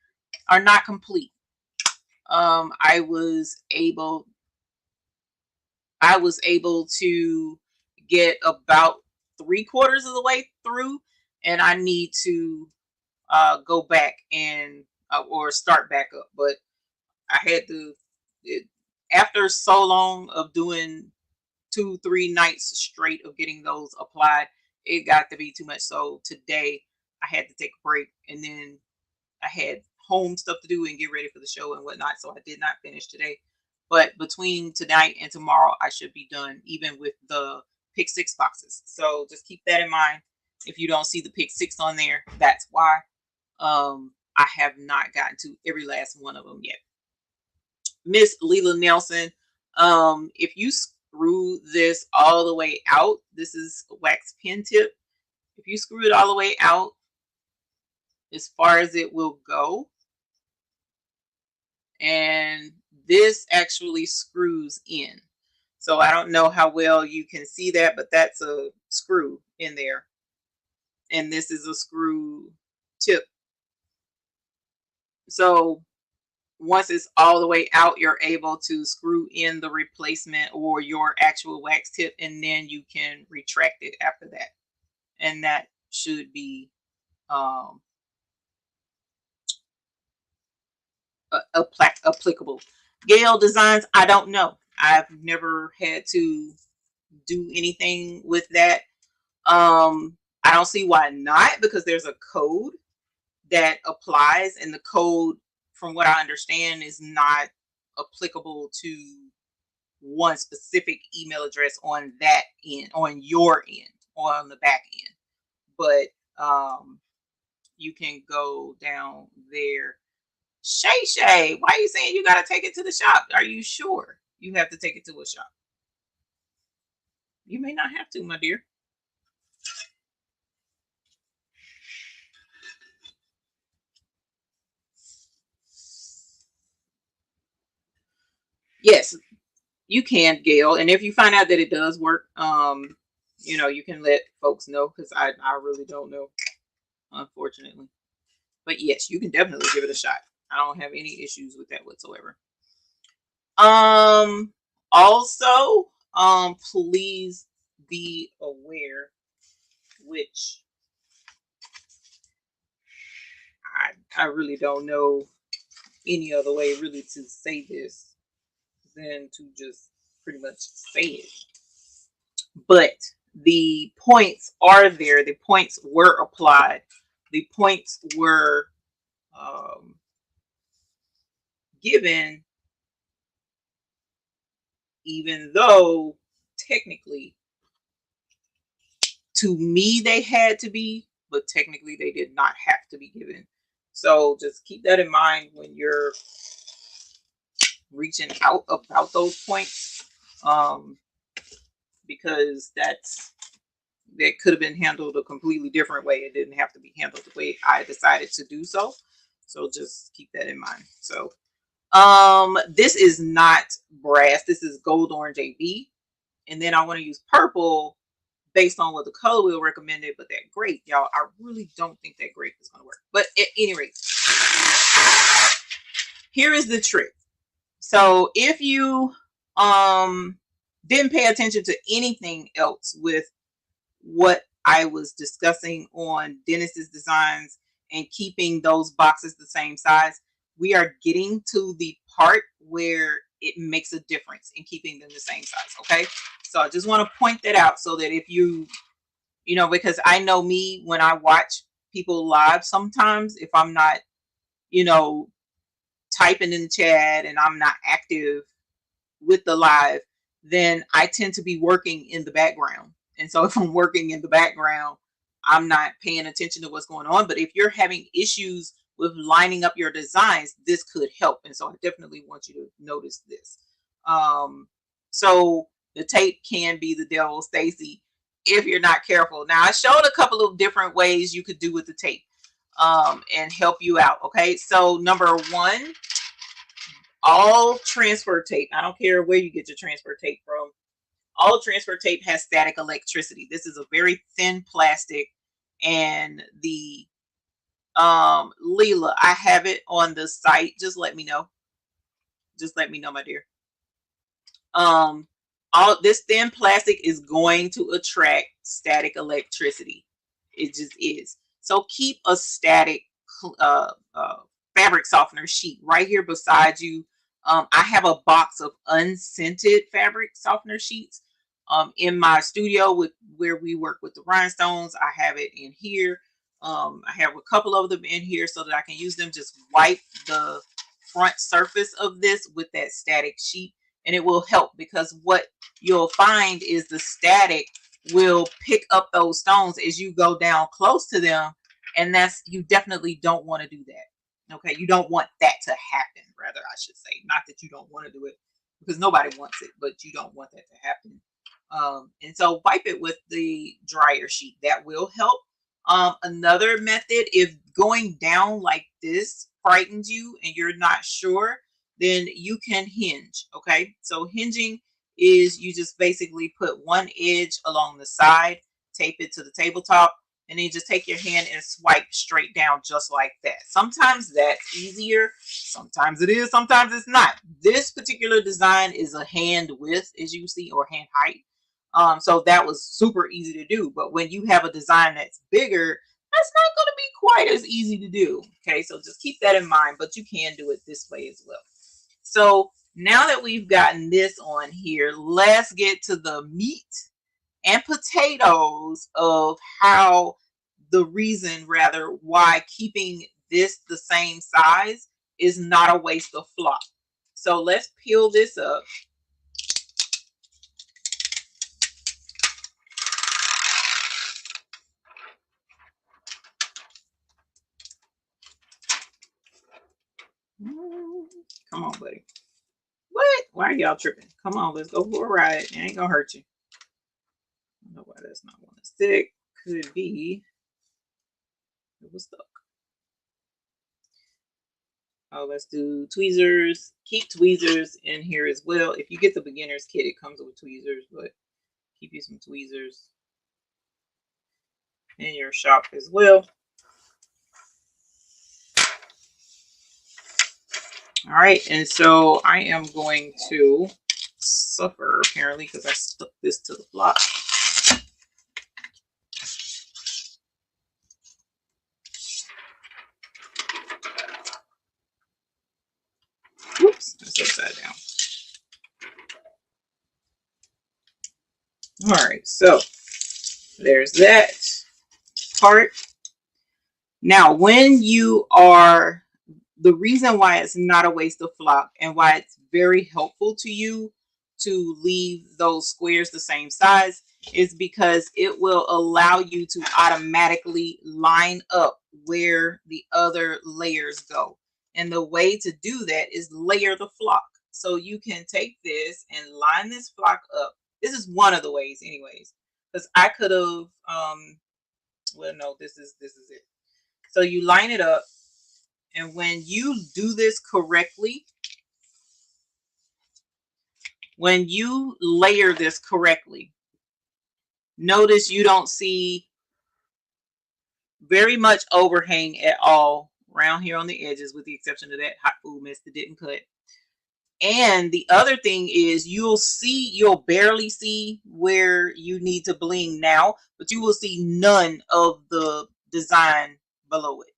are not complete. I was able to get about 3/4 of the way through, and I need to go back and or start back up. But I had to, after so long of doing 2-3 nights straight of getting those applied, it got to be too much. So today I had to take a break, and then I had home stuff to do and get ready for the show and whatnot. So I did not finish today. But between tonight and tomorrow, I should be done, even with the pick six boxes. So just keep that in mind. If you don't see the pick six on there, that's why. I have not gotten to every last one of them yet. Miss Leela Nelson, if you screw this all the way out, this is a wax pen tip. If you screw it all the way out, as far as it will go, and this actually screws in. So I don't know how well you can see that, but that's a screw in there. And this is a screw tip. So once it's all the way out, you're able to screw in the replacement or your actual wax tip, and then you can retract it after that. And that should be applicable. Gale Designs, I don't know. I've never had to do anything with that. I don't see why not, because there's a code that applies, and the code, from what I understand, is not applicable to one specific email address on that end, on your end, or on the back end. But you can go down there. Shay, why are you saying you got to take it to the shop? Are you sure you have to take it to a shop? You may not have to, my dear. Yes, you can, Gail. And if you find out that it does work, you know, you can let folks know, because I really don't know, unfortunately. But yes, you can definitely give it a shot. I don't have any issues with that whatsoever. Also, please be aware, which I really don't know any other way really to say this than to just pretty much say it. But the points are there. The points were applied. The points were given, even though technically to me they had to be, but technically they did not have to be given. So just keep that in mind when you're reaching out about those points, because that could have been handled a completely different way. It didn't have to be handled the way I decided to do so. So just keep that in mind. So this is not brass. This is gold, orange, AB. And then I want to use purple based on what the color wheel recommended, but that grape, y'all, I really don't think that grape is going to work. But at any rate, here is the trick. So if you didn't pay attention to anything else with what I was discussing on Dennis's designs and keeping those boxes the same size, we are getting to the part where it makes a difference in keeping them the same size. Okay, so I just want to point that out, so that if you know, because I know me, when I watch people live, sometimes if I'm not, you know, typing in the chat and I'm not active with the live, then I tend to be working in the background. And so if I'm working in the background, I'm not paying attention to what's going on. But if you're having issues with lining up your designs, this could help. And so I definitely want you to notice this. So the tape can be the devil, Stacy. if you're not careful. Now I showed a couple of different ways you could do with the tape and help you out. Okay, so number one, all transfer tape, I don't care where you get your transfer tape from, all transfer tape has static electricity. This is a very thin plastic, and the Leela, I have it on the site. Just let me know. Just let me know, my dear. All this thin plastic is going to attract static electricity. It just is. So keep a static uh, uh, fabric softener sheet right here beside you. I have a box of unscented fabric softener sheets in my studio with where we work with the rhinestones. I have it in here. I have a couple of them in here so that I can use them. Just wipe the front surface of this with that static sheet, and it will help, because what you'll find is the static will pick up those stones as you go down close to them, and you definitely don't want to do that. Okay, you don't want that to happen, rather I should say. Not that you don't want to do it, because nobody wants it, but you don't want that to happen. And so wipe it with the dryer sheet. That will help. Another method, if going down like this frightens you and you're not sure, then you can hinge. Okay, so hinging is you just basically put one edge along the side, tape it to the tabletop, and then just take your hand and swipe straight down just like that. Sometimes that's easier, sometimes it is, sometimes it's not. This particular design is a hand width, as you see, or hand height. So that was super easy to do. But when you have a design that's bigger, that's not going to be quite as easy to do. Okay, so just keep that in mind, but you can do it this way as well. So now that we've gotten this on here, let's get to the meat and potatoes of how the reason, rather, why keeping this the same size is not a waste of flock. So let's peel this up. Come on, buddy. What? Why are y'all tripping? Come on, let's go for a ride. It ain't gonna hurt you. I don't know why that's not want to stick. Could be it was stuck. Oh, let's do tweezers. Keep tweezers in here as well. If you get the beginner's kit, it comes with tweezers, but keep you some tweezers in your shop as well. All right, and so I am going to suffer, apparently, because I stuck this to the block. Whoops, that's upside down. All right, so there's that part. Now, when you are, the reason why it's not a waste of flock and why it's very helpful to you to leave those squares the same size is because it will allow you to automatically line up where the other layers go. And the way to do that is layer the flock. So you can take this and line this flock up. This is one of the ways anyways, because I could have, well, no, this is it. So you line it up, and when you do this correctly, when you layer this correctly, notice you don't see very much overhang at all around here on the edges, with the exception of that hot food mess that didn't cut. And the other thing is you'll barely see where you need to bling now, but you will see none of the design below it.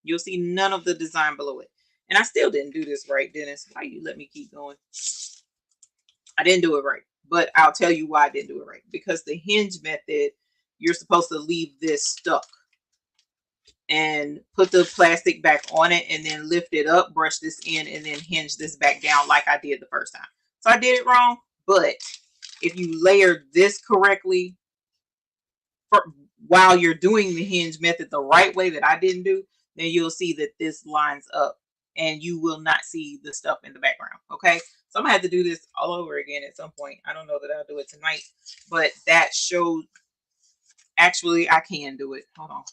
You'll see none of the design below it. And I still didn't do this right, Dennis. Why you let me keep going? I didn't do it right, but I'll tell you why I didn't do it right. Because the hinge method, you're supposed to leave this stuck and put the plastic back on it and then lift it up, brush this in, and then hinge this back down like I did the first time. So I did it wrong, but if you layer this correctly while you're doing the hinge method the right way that I didn't do, then you'll see that this lines up and you will not see the stuff in the background. Okay, So I'm gonna have to do this all over again at some point. I don't know that I'll do it tonight, but that showed actually I can do it. Hold on.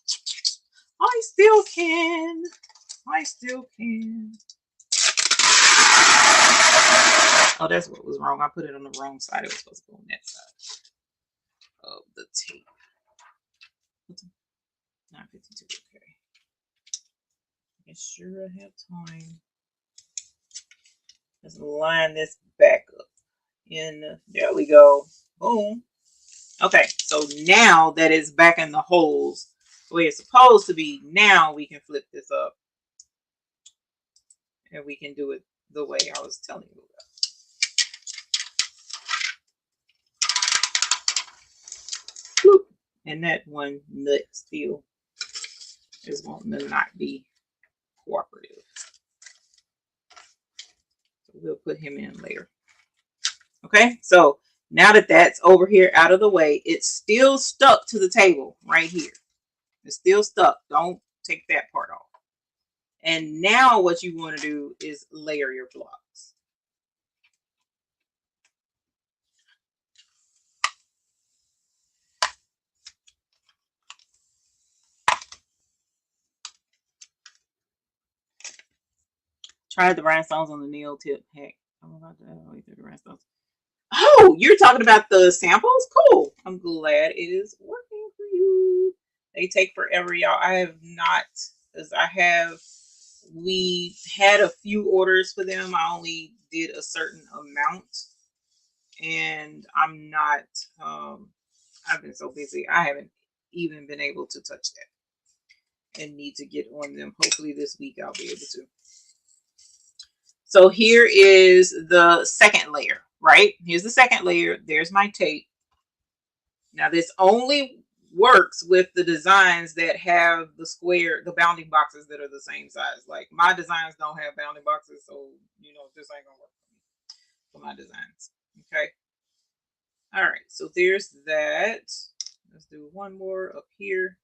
I still can. I still can. Oh, that's what was wrong. I put it on the wrong side. It was supposed to go on that side of the tape. 9:52. Okay. Make sure I have time. Let's line this back up. There we go. Boom. Okay, so now that it's back in the holes the way it's supposed to be, now we can flip this up and we can do it the way I was telling you about. Bloop. And that one nut still is wanting to not be cooperative. So we'll put him in later. Okay, so now that that's over here out of the way, it's still stuck to the table right here. It's still stuck. Don't take that part off. And now what you want to do is layer your blocks. Tried the rhinestones on the nail tip. Heck, I'm about to wait through the rhinestones. Oh, you're talking about the samples? Cool. I'm glad it is working for you. They take forever, y'all. I have not, because we had a few orders for them. I only did a certain amount, and I'm not, I've been so busy. I haven't even been able to touch that and need to get on them. Hopefully this week I'll be able to. So here is the second layer, right? Here's the second layer. There's my tape. Now this only works with the designs that have the bounding boxes that are the same size. Like my designs don't have bounding boxes, so this ain't gonna work for my designs. Okay. All right, so there's that. Let's do one more up here.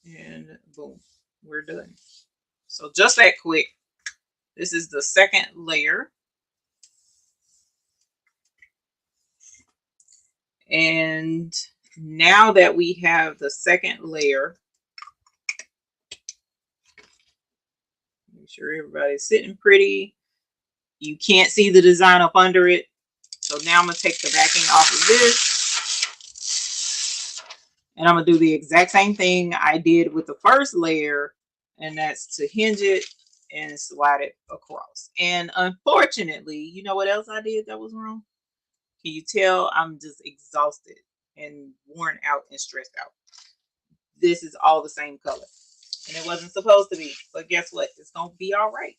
And boom, we're done. So just that quick. This is the second layer. And now that we have the second layer, make sure everybody's sitting pretty. You can't see the design up under it. So now I'm going to take the backing off of this. And I'm going to do the exact same thing I did with the first layer. And that's to hinge it and slide it across. And unfortunately, you know what else I did that was wrong? Can you tell I'm just exhausted and worn out and stressed out? This is all the same color. And it wasn't supposed to be. But guess what? It's going to be all right.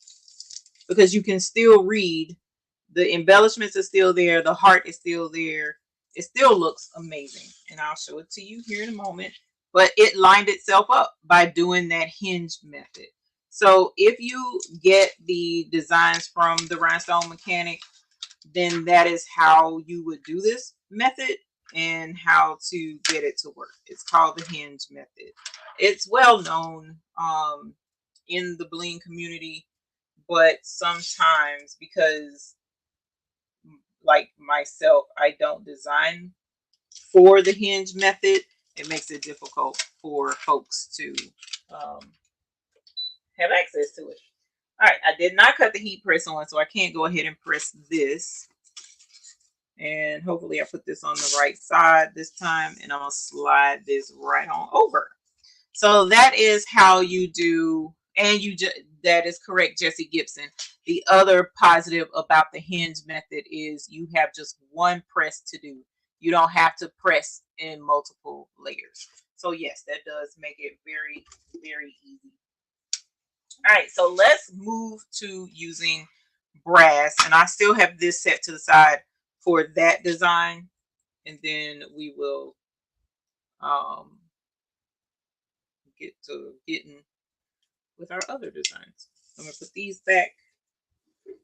Because you can still read. The embellishments are still there. The heart is still there. It still looks amazing. And I'll show it to you here in a moment. But it lined itself up by doing that hinge method. So if you get the designs from the Rhinestone Mechanic, then that is how you would do this method and how to get it to work. It's called the hinge method. It's well known in the bling community, but sometimes because like myself, I don't design for the hinge method, it makes it difficult for folks to have access to it. All right, I did not cut the heat press on, so I can't go ahead and press this. And hopefully I put this on the right side this time, and I'm going to slide this right on over. So that is how you do, and that is correct, Jessie Gibson. The other positive about the hinge method is you have just one press to do. You don't have to press in multiple layers. So yes, that does make it very, very easy. All right, so let's move to using brass, and I still have this set to the side for that design, and then we will get to getting with our other designs. I'm gonna put these back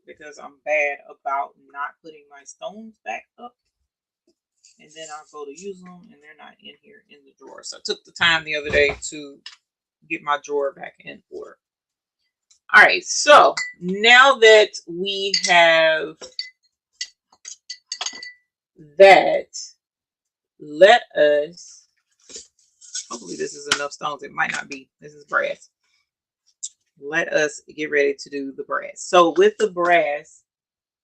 because I'm bad about not putting my stones back up, and then I'll go to use them and they're not in here in the drawer. So I took the time the other day to get my drawer back in order. All right, so now that we have that, let us, hopefully this is enough stones. It might not be. This is brass. Let us get ready to do the brass. So with the brass,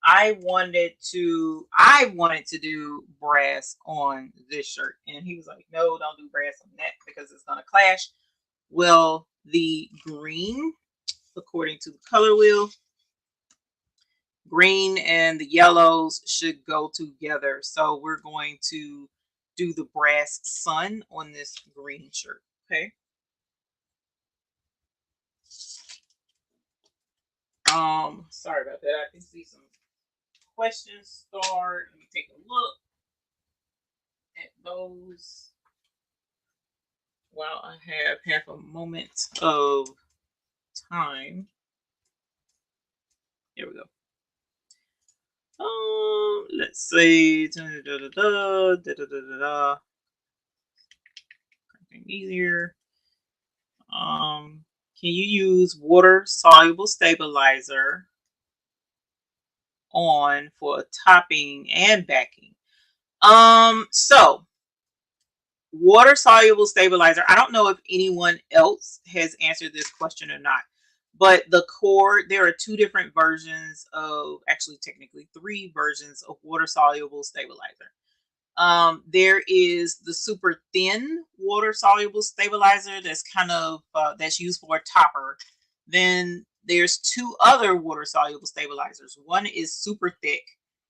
I wanted to do brass on this shirt. And he was like, no, don't do brass on that because it's gonna clash. Well, the green, according to the color wheel, green and the yellows should go together. So we're going to do the brass sun on this green shirt. Okay. Sorry about that. I can see some questions start. Let me take a look at those while I have half a moment of time. Here we go. Let's say easier. Can you use water soluble stabilizer on for topping and backing? So water soluble stabilizer. I don't know if anyone else has answered this question or not, but the core, there are two different versions of, actually technically three versions of water soluble stabilizer. There is the super thin water soluble stabilizer that's kind of that's used for a topper. Then there's two other water soluble stabilizers. One is super thick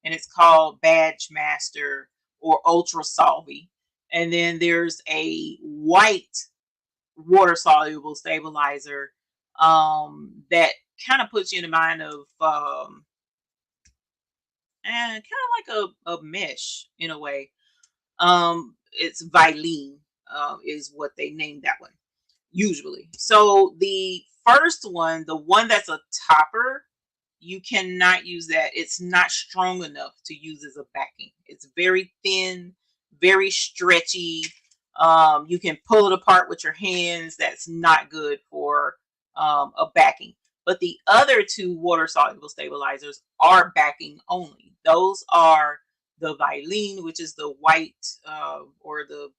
and it's called Badge Master or Ultra Solvi. And then there's a white water soluble stabilizer that kind of puts you in the mind of kind of like a mesh in a way. It's Bling, is what they named that one usually. So the first one, the one that's a topper, you cannot use that. It's not strong enough to use as a backing. It's very thin, very stretchy. You can pull it apart with your hands. That's not good for a backing. But the other two water soluble stabilizers are backing only. Those are the Bling, which is the white or the,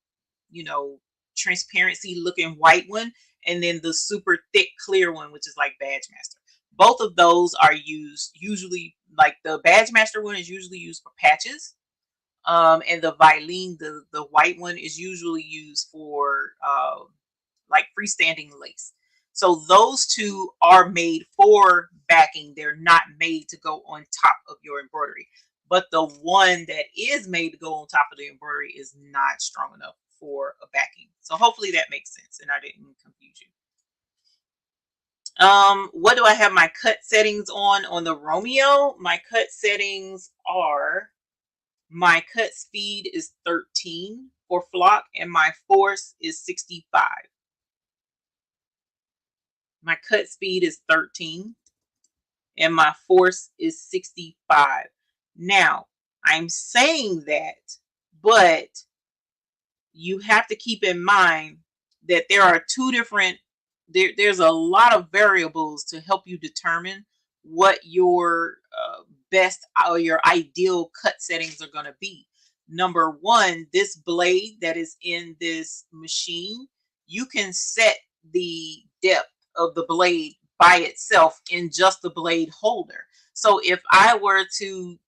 you know, transparency looking white one, and then the super thick clear one, which is like Badge Master. Both of those are used usually, like the Badge Master one is usually used for patches. And the Bling, the white one, is usually used for like freestanding lace. So those two are made for backing. They're not made to go on top of your embroidery. But the one that is made to go on top of the embroidery is not strong enough for a backing. So hopefully that makes sense and I didn't confuse you. What do I have my cut settings on the Romeo? My cut settings are, my cut speed is 13 for flock and my force is 65. My cut speed is 13 and my force is 65. Now, I'm saying that, but you have to keep in mind that there are two different, there's a lot of variables to help you determine what your best or your ideal cut settings are going to be. Number one, this blade that is in this machine, you can set the depth of the blade by itself in just the blade holder. So if I were to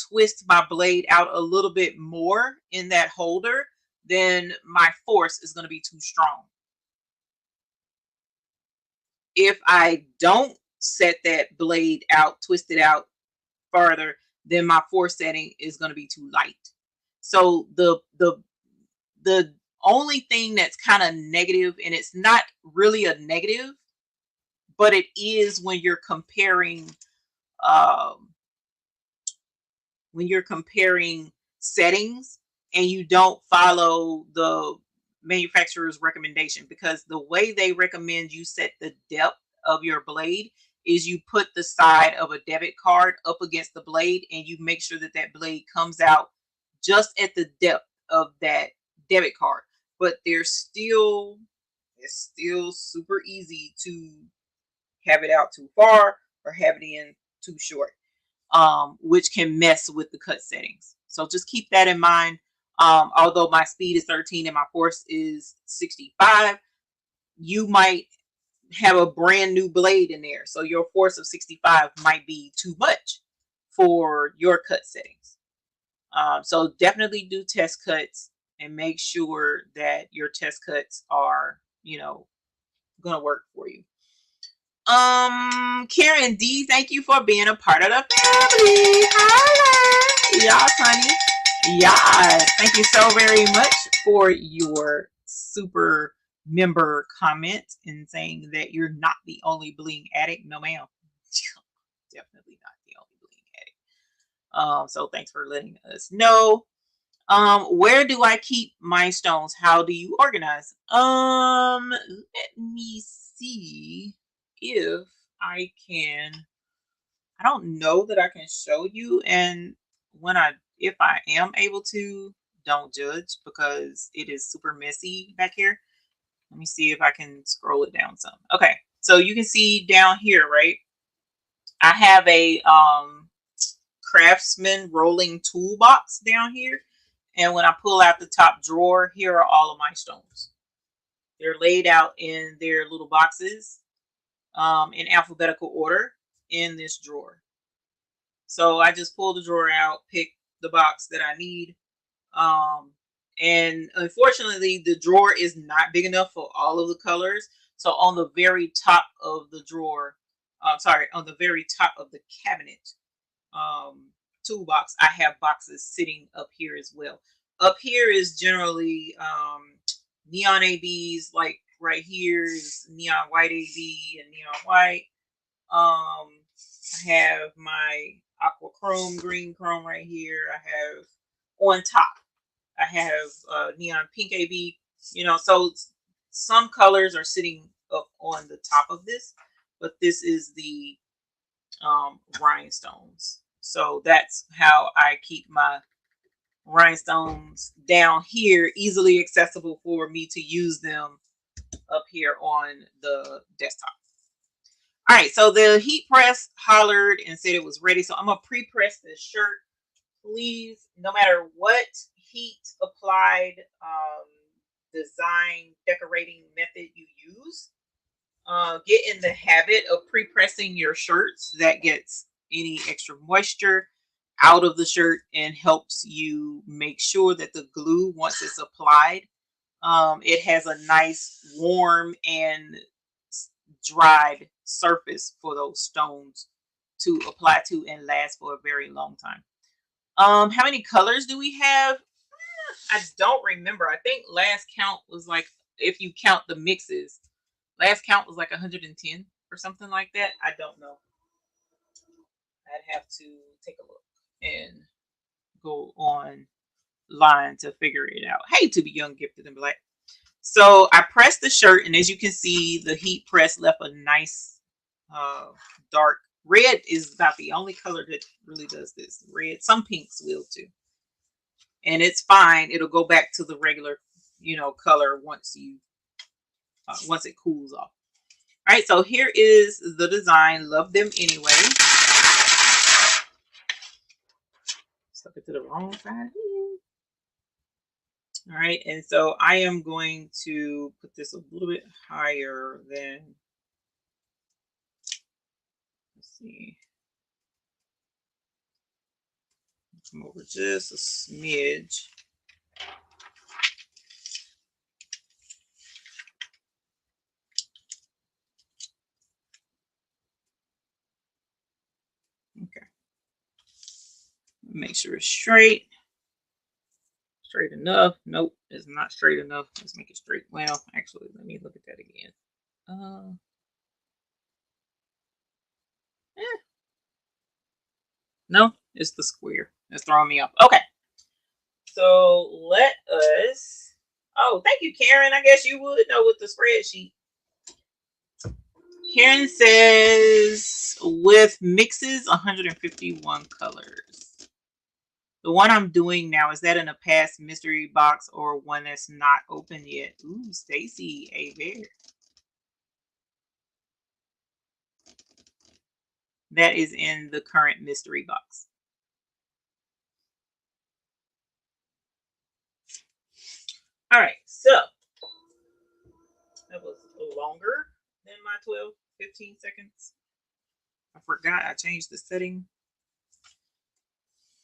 twist my blade out a little bit more in that holder, then my force is going to be too strong. If I don't set that blade out, twist it out farther, then my force setting is going to be too light. So the only thing that's kind of negative, and it's not really a negative, but it is when you're comparing um, settings and you don't follow the manufacturer's recommendation, because the way they recommend you set the depth of your blade is you put the side of a debit card up against the blade and you make sure that that blade comes out just at the depth of that debit card. But it's still super easy to have it out too far or have it in too short, which can mess with the cut settings. So just keep that in mind. Although my speed is 13 and my force is 65, you might have a brand new blade in there. So your force of 65 might be too much for your cut settings. So definitely do test cuts and make sure that your test cuts are, gonna work for you. Karen D, thank you for being a part of the family. Hi, y'all, honey. Yeah, thank you so very much for your super member comment and saying that you're not the only bling addict. No, ma'am. Definitely not the only bling addict. So thanks for letting us know. Where do I keep my stones? How do you organize? Let me see if I can. I don't know that I can show you, and if I am able to, don't judge because it is super messy back here. Let me see if I can scroll it down some. Okay, so you can see down here, right? I have a Craftsman rolling toolbox down here. And when I pull out the top drawer, here are all of my stones. They're laid out in their little boxes in alphabetical order in this drawer. So I just pull the drawer out, pick the box that I need. And unfortunately, the drawer is not big enough for all of the colors. So on the very top of the drawer, on the very top of the cabinet, toolbox, I have boxes sitting up here as well. Up here is generally neon ABs, like right here is neon white AB and neon white. I have my aqua chrome, green chrome right here. I have on top, I have neon pink AB, so some colors are sitting up on the top of this, but this is the rhinestones. So that's how I keep my rhinestones down here, easily accessible for me to use them up here on the desktop. All right, so the heat press hollered and said it was ready. So I'm gonna pre-press this shirt. Please, no matter what heat applied design decorating method you use, get in the habit of pre-pressing your shirts. That gets any extra moisture out of the shirt and helps you make sure that the glue, once it's applied, it has a nice warm and dried surface for those stones to apply to and last for a very long time. How many colors do we have? I don't remember. I think last count was like, if you count the mixes, last count was like 110 or something like that. I don't know. I'd have to take a look and go online to figure it out. Hey, to be young, gifted, and black. So I pressed the shirt, and as you can see, the heat press left a nice dark red. Is about the only color that really does this. Red, some pinks will too, and it's fine. It'll go back to the regular, color once it cools off. All right, so here is the design. Love them anyway. Stuck it to the wrong side here. All right, and so I am going to put this a little bit higher than, let's see, come over just a smidge. Okay. Make sure it's straight. Straight enough. Nope, it's not straight enough. Let's make it straight. Well, actually, let me look at that again. No, it's the square. It's throwing me off. Okay. So let us. Oh, thank you, Karen. I guess you would know with the spreadsheet. Karen says with mixes, 151 colors. The one I'm doing now, is that in a past mystery box or one that's not open yet? Ooh, Stacy, a bear. That is in the current mystery box. All right, so that was longer than my 12, 15 seconds. I forgot I changed the setting.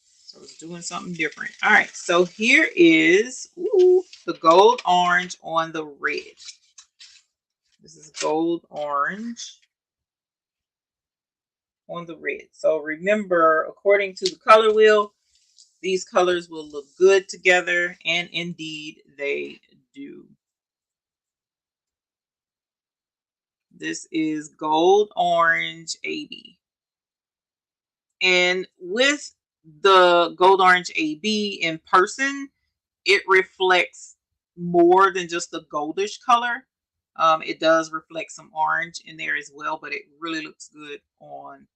So I was doing something different. All right, so here is the gold orange on the red. This is gold orange on the red. So remember, according to the color wheel, these colors will look good together, and indeed they do. This is gold orange AB. And with the gold orange AB in person, it reflects more than just the goldish color. It does reflect some orange in there as well, but it really looks good on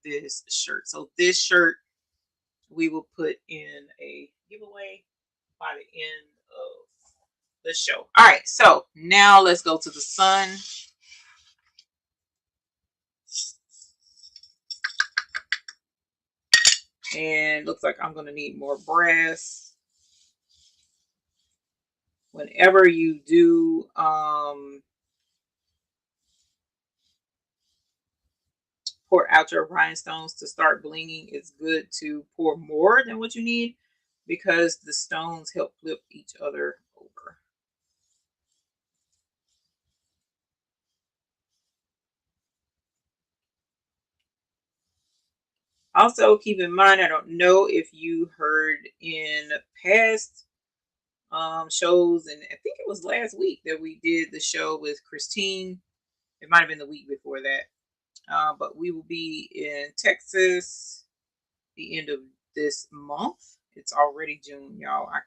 this shirt. So this shirt we will put in a giveaway by the end of the show. All right, so now let's go to the sun. And looks like I'm going to need more brass. Whenever you do pour out your rhinestones to start blinging, it's good to pour more than what you need because the stones help flip each other over. Also, keep in mind, I don't know if you heard in past shows, and I think it was last week that we did the show with Christine. It might have been the week before that. But we will be in Texas the end of this month. It's already June, y'all. I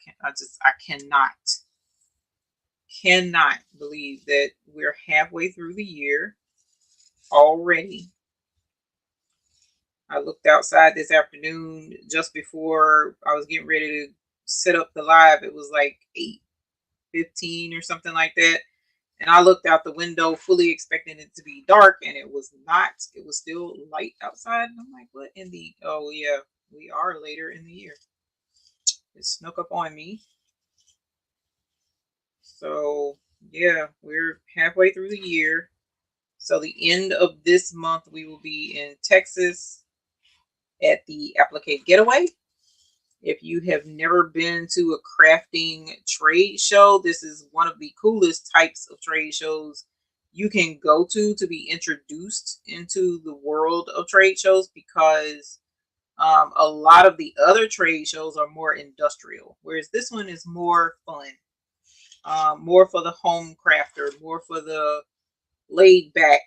cannot believe that we're halfway through the year already. I looked outside this afternoon just before I was getting ready to set up the live. It was like 8:15 or something like that. And I looked out the window fully expecting it to be dark, and it was not. It was still light outside. And I'm like, what in the, oh yeah, we are later in the year. It snuck up on me. So yeah, we're halfway through the year. So the end of this month, we will be in Texas at the Applique Getaway. If you have never been to a crafting trade show, this is one of the coolest types of trade shows you can go to be introduced into the world of trade shows, because a lot of the other trade shows are more industrial, whereas this one is more fun, more for the home crafter, more for the laid back,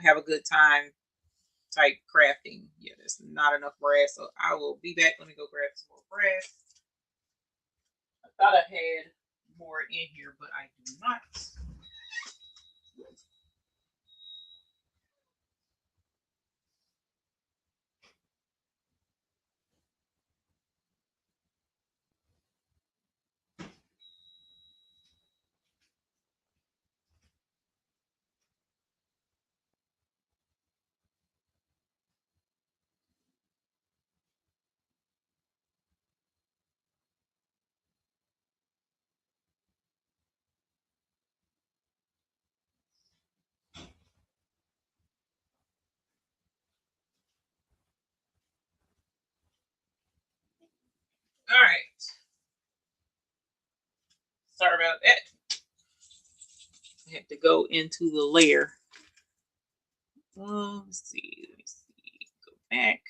have a good time type crafting. Yeah, there's not enough brass, so I will be back. Let me go grab some more brass. I thought I had more in here, but I do not. All right. Sorry about that. I have to go into the layer. Let's see. Let me see. Go back.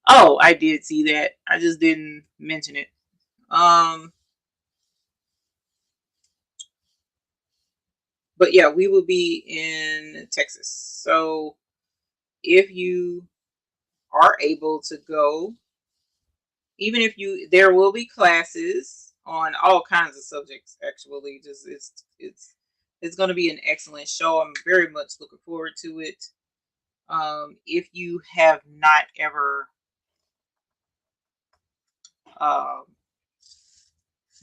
Oh, I did see that. I just didn't mention it. But yeah, we will be in Texas. So if you are able to go, even if you, there will be classes on all kinds of subjects. Actually, just it's going to be an excellent show. I'm very much looking forward to it. If you have not ever um,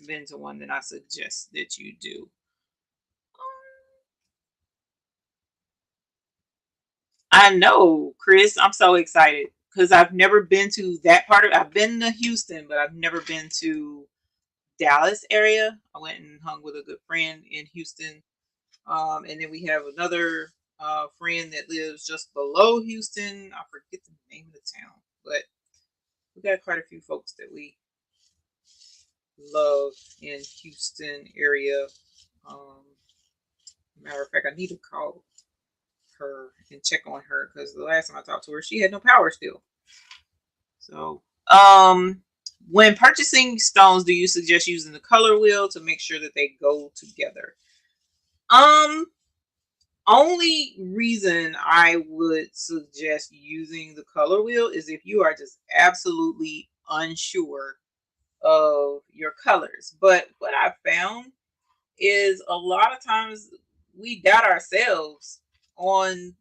been to one, then I suggest that you do. I know, Chris. I'm so excited because I've never been to that part of. I've been to Houston, but I've never been to Dallas area. I went and hung with a good friend in Houston, and then we have another friend that lives just below Houston. I forget the name of the town, but we got quite a few folks that we love in Houston area. Um, Matter of fact, I need to call her and check on her because the last time I talked to her, she had no power still. So, when purchasing stones, do you suggest using the color wheel to make sure that they go together? Um, Only reason I would suggest using the color wheel is if you are just absolutely unsure of your colors. But what I found is a lot of times we doubt ourselves on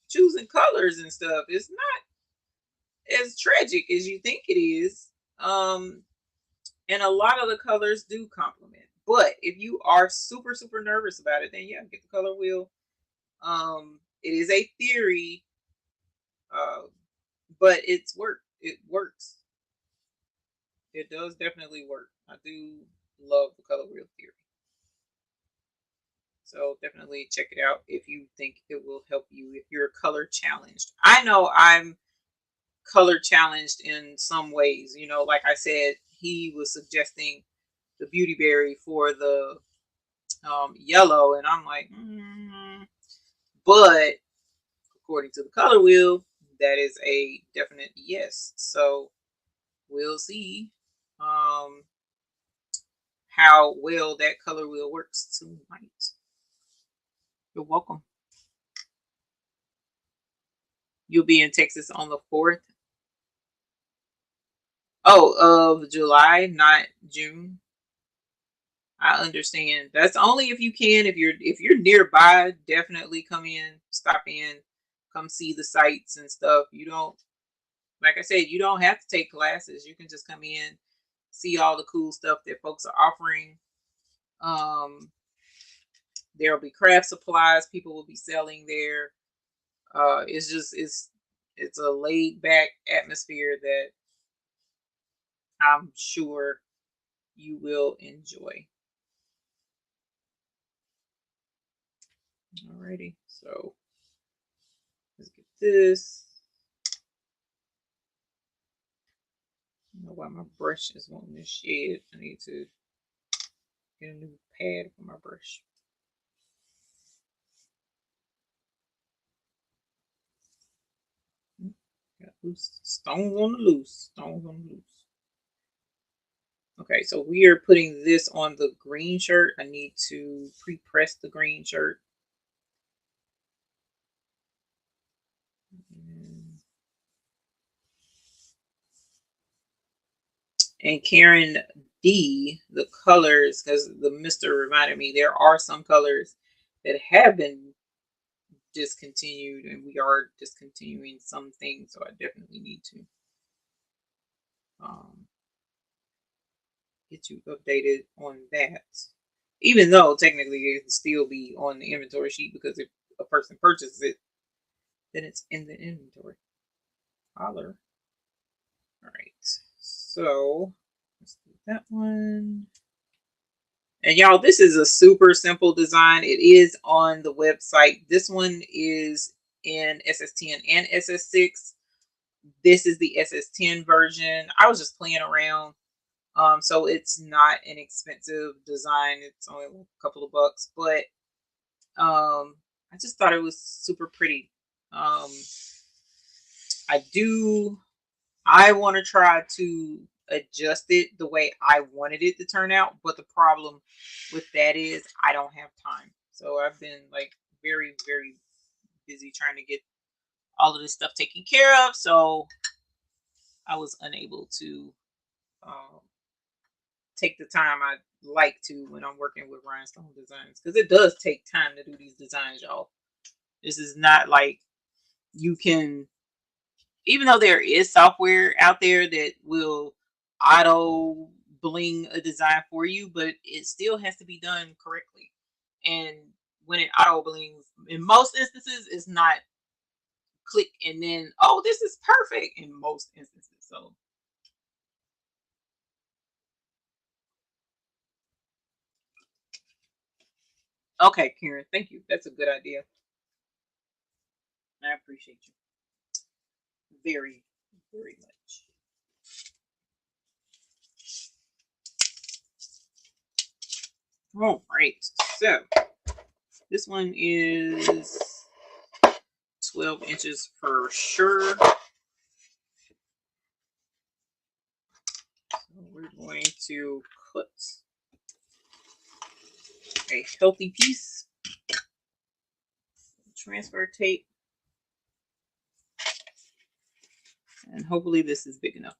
choosing colors and stuff. It's not as tragic as you think it is. And a lot of the colors do complement. But if you are super, super nervous about it, then yeah, get the color wheel. It is a theory, uh, but it works. It does definitely work. I do love the color wheel theory. So definitely check it out if you think it will help you if you're color challenged. I know I'm color challenged in some ways. You know, like I said, he was suggesting the beauty berry for the yellow, and I'm like, but according to the color wheel, that is a definite yes. So we'll see um, how well that color wheel works tonight. You're welcome. You'll be in Texas on the 4th. Oh, of July, not June. I understand. That's only if you can. If you're nearby, definitely come in, stop in, come see the sites and stuff. You don't, like I said, you don't have to take classes. You can just come in, see all the cool stuff that folks are offering. Um, there'll be craft supplies people will be selling there. It's a laid back atmosphere that I'm sure you will enjoy. Alrighty, so let's get this. I don't know why my brush is wanting to shed. I need to get a new pad for my brush. Got loose stones on the loose. Stones on the loose. Okay, so we are putting this on the green shirt. I need to pre-press the green shirt. And Karen D, the colors, because the mister reminded me there are some colors that have been discontinued, and we are discontinuing some things, so I definitely need to um, get you updated on that. Even though technically it can still be on the inventory sheet because if a person purchases it, then it's in the inventory. Holler. All right, so let's do that one. And y'all, this is a super simple design. It is on the website. This one is in SS10 and SS6. This is the SS10 version. I was just playing around. So it's not an expensive design. It's only a couple of bucks, but I just thought it was super pretty. I want to try to adjust it the way I wanted it to turn out, but the problem with that is I don't have time. So I've been like very, very busy trying to get all of this stuff taken care of. So I was unable to um, take the time I like to when I'm working with rhinestone designs because it does take time to do these designs, y'all. This is not like you can, even though there is software out there that will auto bling a design for you, but it still has to be done correctly. And when it auto blings, in most instances, it's not click and then, oh, this is perfect in most instances. So okay, Karen, thank you. That's a good idea. I appreciate you very, very much. All right. So this one is 12 inches for sure. So we're going to cut a healthy piece of transfer tape. And hopefully this is big enough.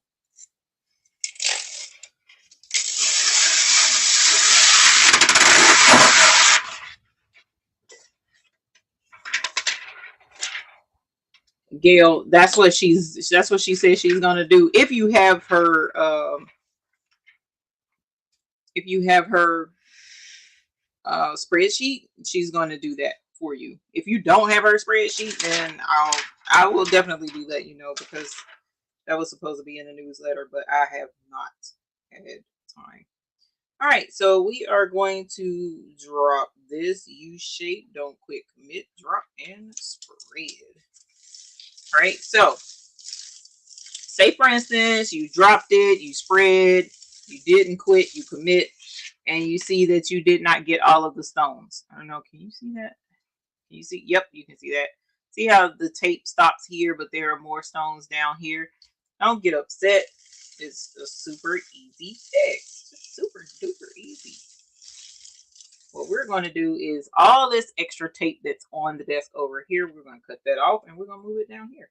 Gail, that's what she says she's gonna do. If you have her spreadsheet, she's gonna do that for you. If you don't have her spreadsheet, then I will definitely be letting you know, because that was supposed to be in the newsletter, but I have not had time. All right, so we are going to drop this U shape. Don't quit, commit, drop, and spread. All right, so say for instance, you dropped it, you spread, you didn't quit, you commit, and you see that you did not get all of the stones. I don't know, can you see that? Can you see? Yep, you can see that. See how the tape stops here, but there are more stones down here? Don't get upset. It's a super easy fix. It's super duper easy. What we're going to do is all this extra tape that's on the desk over here, we're going to cut that off and we're going to move it down here.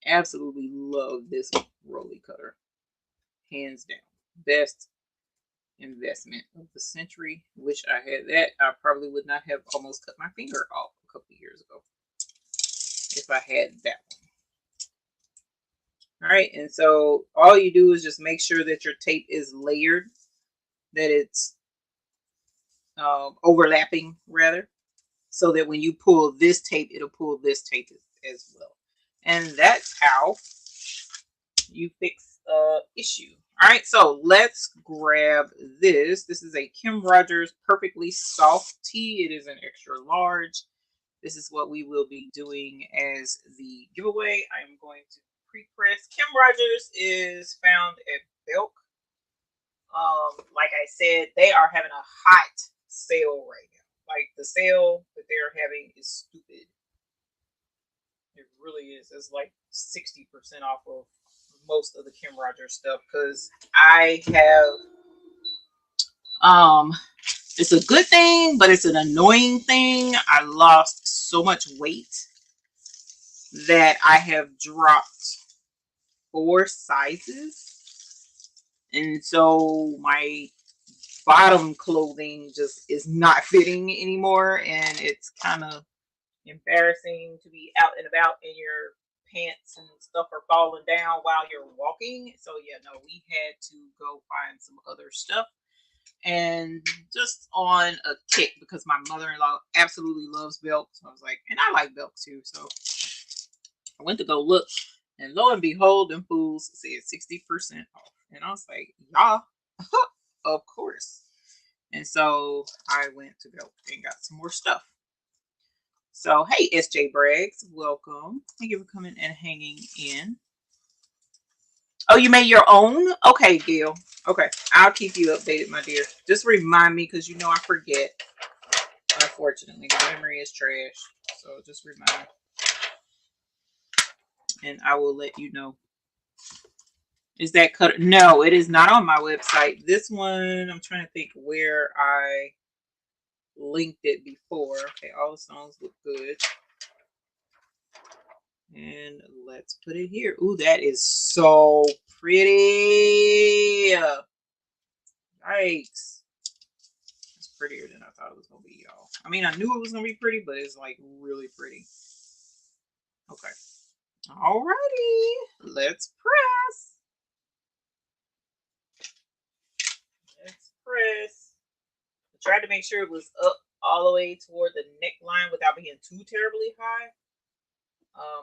Absolutely love this rolly cutter. Hands down. Best investment of the century. Wish I had that. I probably would not have almost cut my finger off a couple of years ago if I had that one. All right, and so all you do is just make sure that your tape is layered, that it's overlapping rather, so that when you pull this tape, it'll pull this tape as well. And that's how you fix issue. All right, so let's grab this. This is a Kim Rogers Perfectly Soft Tee. It is an extra large. This is what we will be doing as the giveaway. I'm going to pre-press. Kim Rogers is found at Belk. Like I said, they are having a hot sale right now. Like, the sale that they're having is stupid. It really is. It's like 60% off of most of the Kim Rogers stuff, because I have it's a good thing, but it's an annoying thing. I lost so much weight that I have dropped 4 sizes, and so my bottom clothing just is not fitting anymore, and it's kind of embarrassing to be out and about and your pants and stuff are falling down while you're walking. So yeah, no, we had to go find some other stuff, and just on a kick, because my mother-in-law absolutely loves Belk. So I was like, and I like Belk too. So I went to go look, and lo and behold, them fools said 60% off. And I was like, y'all, of course. And so I went to Belk and got some more stuff. So, hey, SJ Braggs, welcome. Thank you for coming and hanging in. Oh, you made your own? Okay, Gail. Okay, I'll keep you updated, my dear. Just remind me, because you know I forget. Unfortunately, my memory is trash. So just remind me, and I will let you know. Is that cut? No, it is not on my website. This one, I'm trying to think where I linked it before. Okay, all the songs look good. And let's put it here. Ooh, that is so pretty. Yikes. It's prettier than I thought it was going to be, y'all. I mean, I knew it was going to be pretty, but it's like really pretty. Okay. Alrighty. Let's press. Let's press. Tried to make sure it was up all the way toward the neckline without being too terribly high,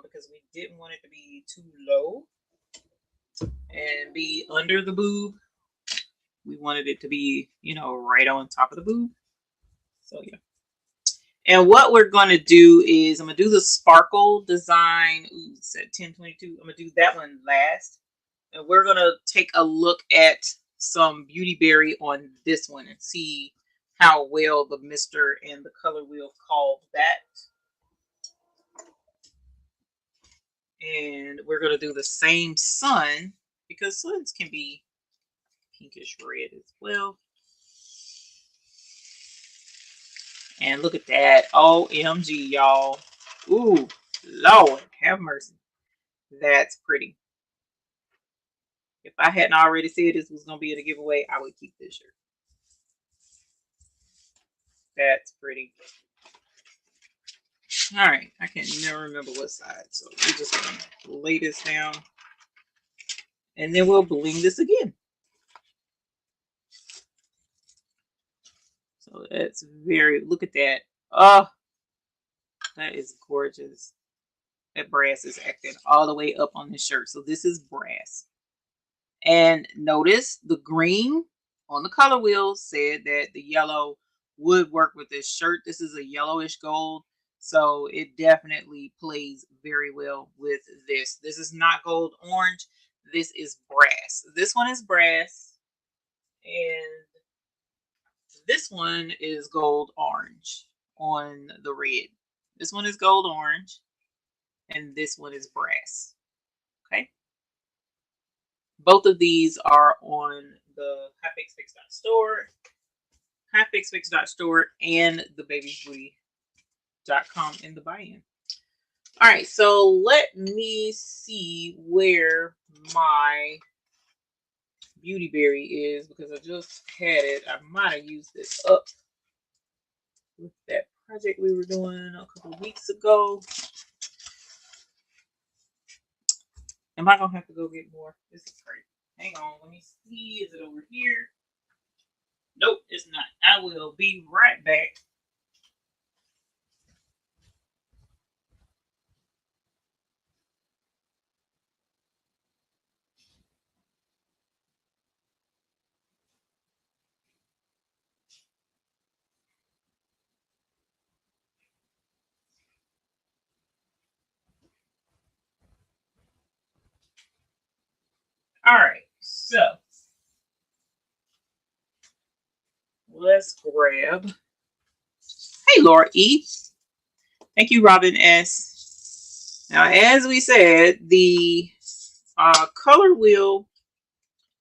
because we didn't want it to be too low and be under the boob. We wanted it to be, you know, right on top of the boob. So yeah. And what we're going to do is I'm going to do the sparkle design. Ooh, it's at 1022. I'm going to do that one last. And we're going to take a look at some Beauty Berry on this one and see how well the mister and the color wheel called that. And we're going to do the same sun, because suns can be pinkish red as well. And look at that. OMG, y'all. Ooh, Lord, have mercy. That's pretty. If I hadn't already said this was going to be a giveaway, I would keep this shirt. That's pretty. All right. I can never remember what side. So we're just going to lay this down. And then we'll bling this again. So that's very, look at that. Oh, that is gorgeous. That brass is acting all the way up on this shirt. So this is brass. And notice the green on the color wheel said that the yellow would work with this shirt. This is a yellowish gold. So it definitely plays very well with this. This is not gold orange. This is brass. This one is brass. And this one is gold orange on the red. This one is gold orange. And this one is brass. Okay. Both of these are on the hotfix.store, hotfix.store, and the babysbooty.com in the buy-in. All right, so let me see where my Beauty Berry is, because I just had it. I might have used this up with that project we were doing a couple of weeks ago. Am I gonna have to go get more? This is great. Hang on, let me see. Is it over here? Nope, it's not. I will be right back. All right, so let's grab. Hey, Laura E. Thank you, Robin S. Now, as we said, the color wheel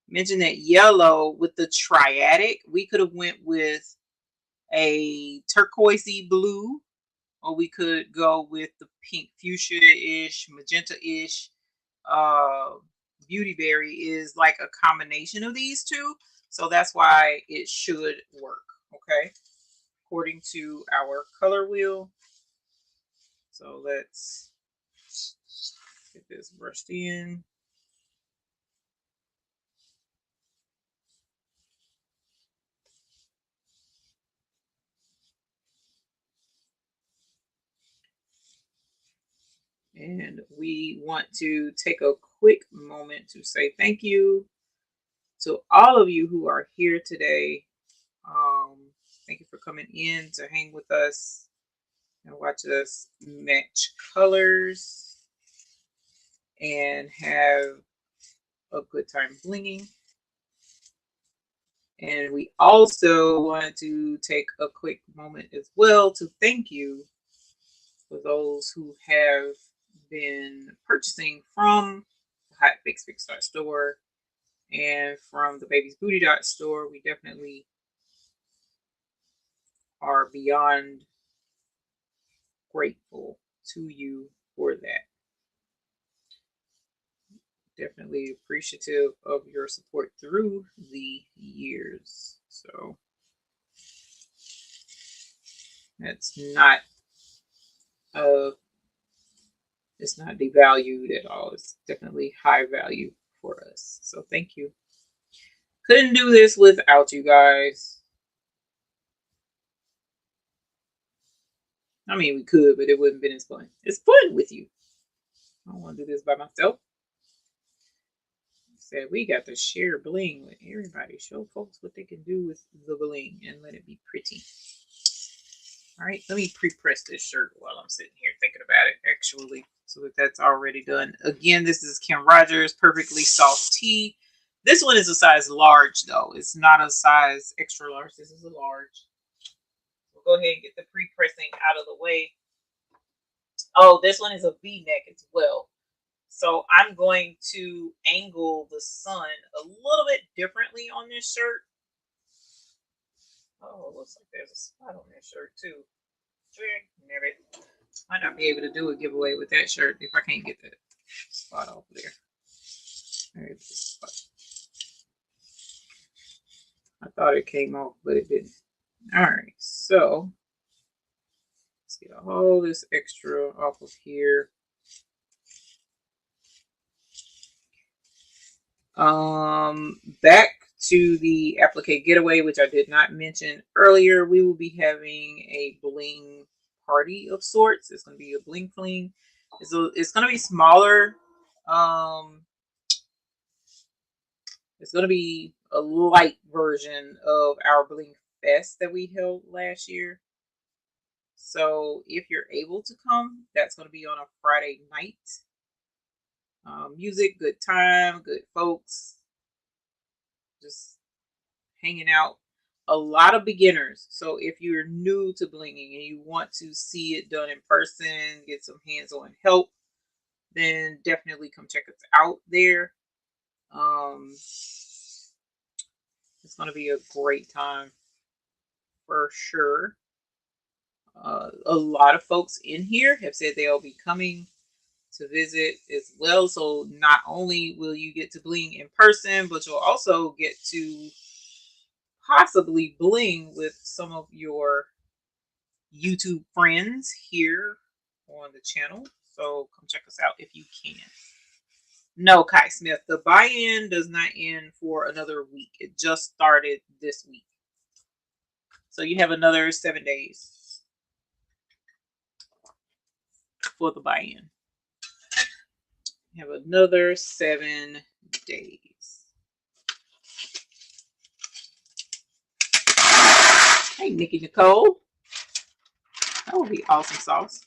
mentioned that yellow with the triadic. We could have went with a turquoisey blue, or we could go with the pink fuchsia-ish, magenta-ish. Beauty Berry is like a combination of these two, so that's why it should work. Okay, according to our color wheel. So let's get this brushed in. And we want to take a quick moment to say thank you to all of you who are here today. Thank you for coming in to hang with us and watch us match colors and have a good time blinging. And we also wanted to take a quick moment as well to thank you for those who have been purchasing from the hotfix.store and from the babysbooty.store. We definitely are beyond grateful to you for that. Definitely appreciative of your support through the years. So that's not it's not devalued at all. It's definitely high value for us. So thank you. Couldn't do this without you guys. I mean, we could, but it wouldn't have been as fun. It's fun with you. I don't want to do this by myself. Said we got to share bling with everybody. Show folks what they can do with the bling and let it be pretty. All right, let me pre-press this shirt while I'm sitting here thinking about it, actually, so that that's already done. Again, this is Kim Rogers, Perfectly Soft Tee. This one is a size large, though. It's not a size extra large. This is a large. We'll go ahead and get the pre-pressing out of the way. Oh, this one is a V-neck as well. So I'm going to angle the sun a little bit differently on this shirt. Oh, it looks like there's a spot on this shirt too. Might not be able to do a giveaway with that shirt if I can't get that spot off there. There's the spot. I thought it came off, but it didn't. All right, so let's get all this extra off of here. Back to the applique getaway, which I did not mention earlier. We will be having a bling party of sorts. It's going to be a bling fling. It's going to be smaller. It's going to be a light version of our bling fest that we held last year. So if you're able to come, that's going to be on a Friday night. Music, good time, good folks, just hanging out. A lot of beginners. So if you're new to blinging and you want to see it done in person, get some hands-on help, then definitely come check us out there. It's going to be a great time for sure. A lot of folks in here have said they'll be coming to visit as well. So not only will you get to bling in person, but you'll also get to possibly bling with some of your YouTube friends here on the channel. So come check us out if you can. No, Kai Smith, the buy-in does not end for another week. It just started this week. So you have another 7 days for the buy-in. You have another 7 days. Hey, Nikki Nicole. That would be awesome sauce.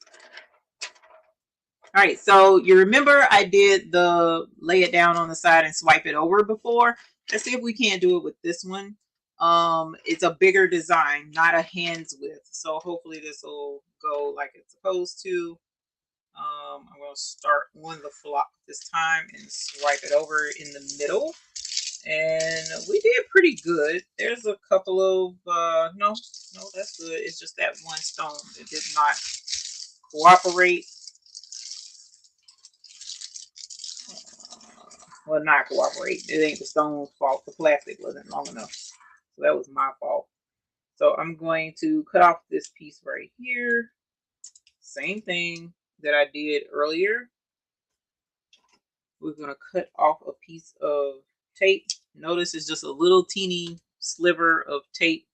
All right, so you remember I did the lay it down on the side and swipe it over before. Let's see if we can't do it with this one. It's a bigger design, not a hand's width. So hopefully this will go like it's supposed to. I'm going to start on the flop this time and swipe it over in the middle. And we did pretty good. There's a couple of, no, that's good. It's just that one stone that did not cooperate. Well, not cooperate. It ain't the stone's fault. The plastic wasn't long enough. So that was my fault. So I'm going to cut off this piece right here. Same thing that I did earlier. We're going to cut off a piece of tape. Notice it's just a little teeny sliver of tape,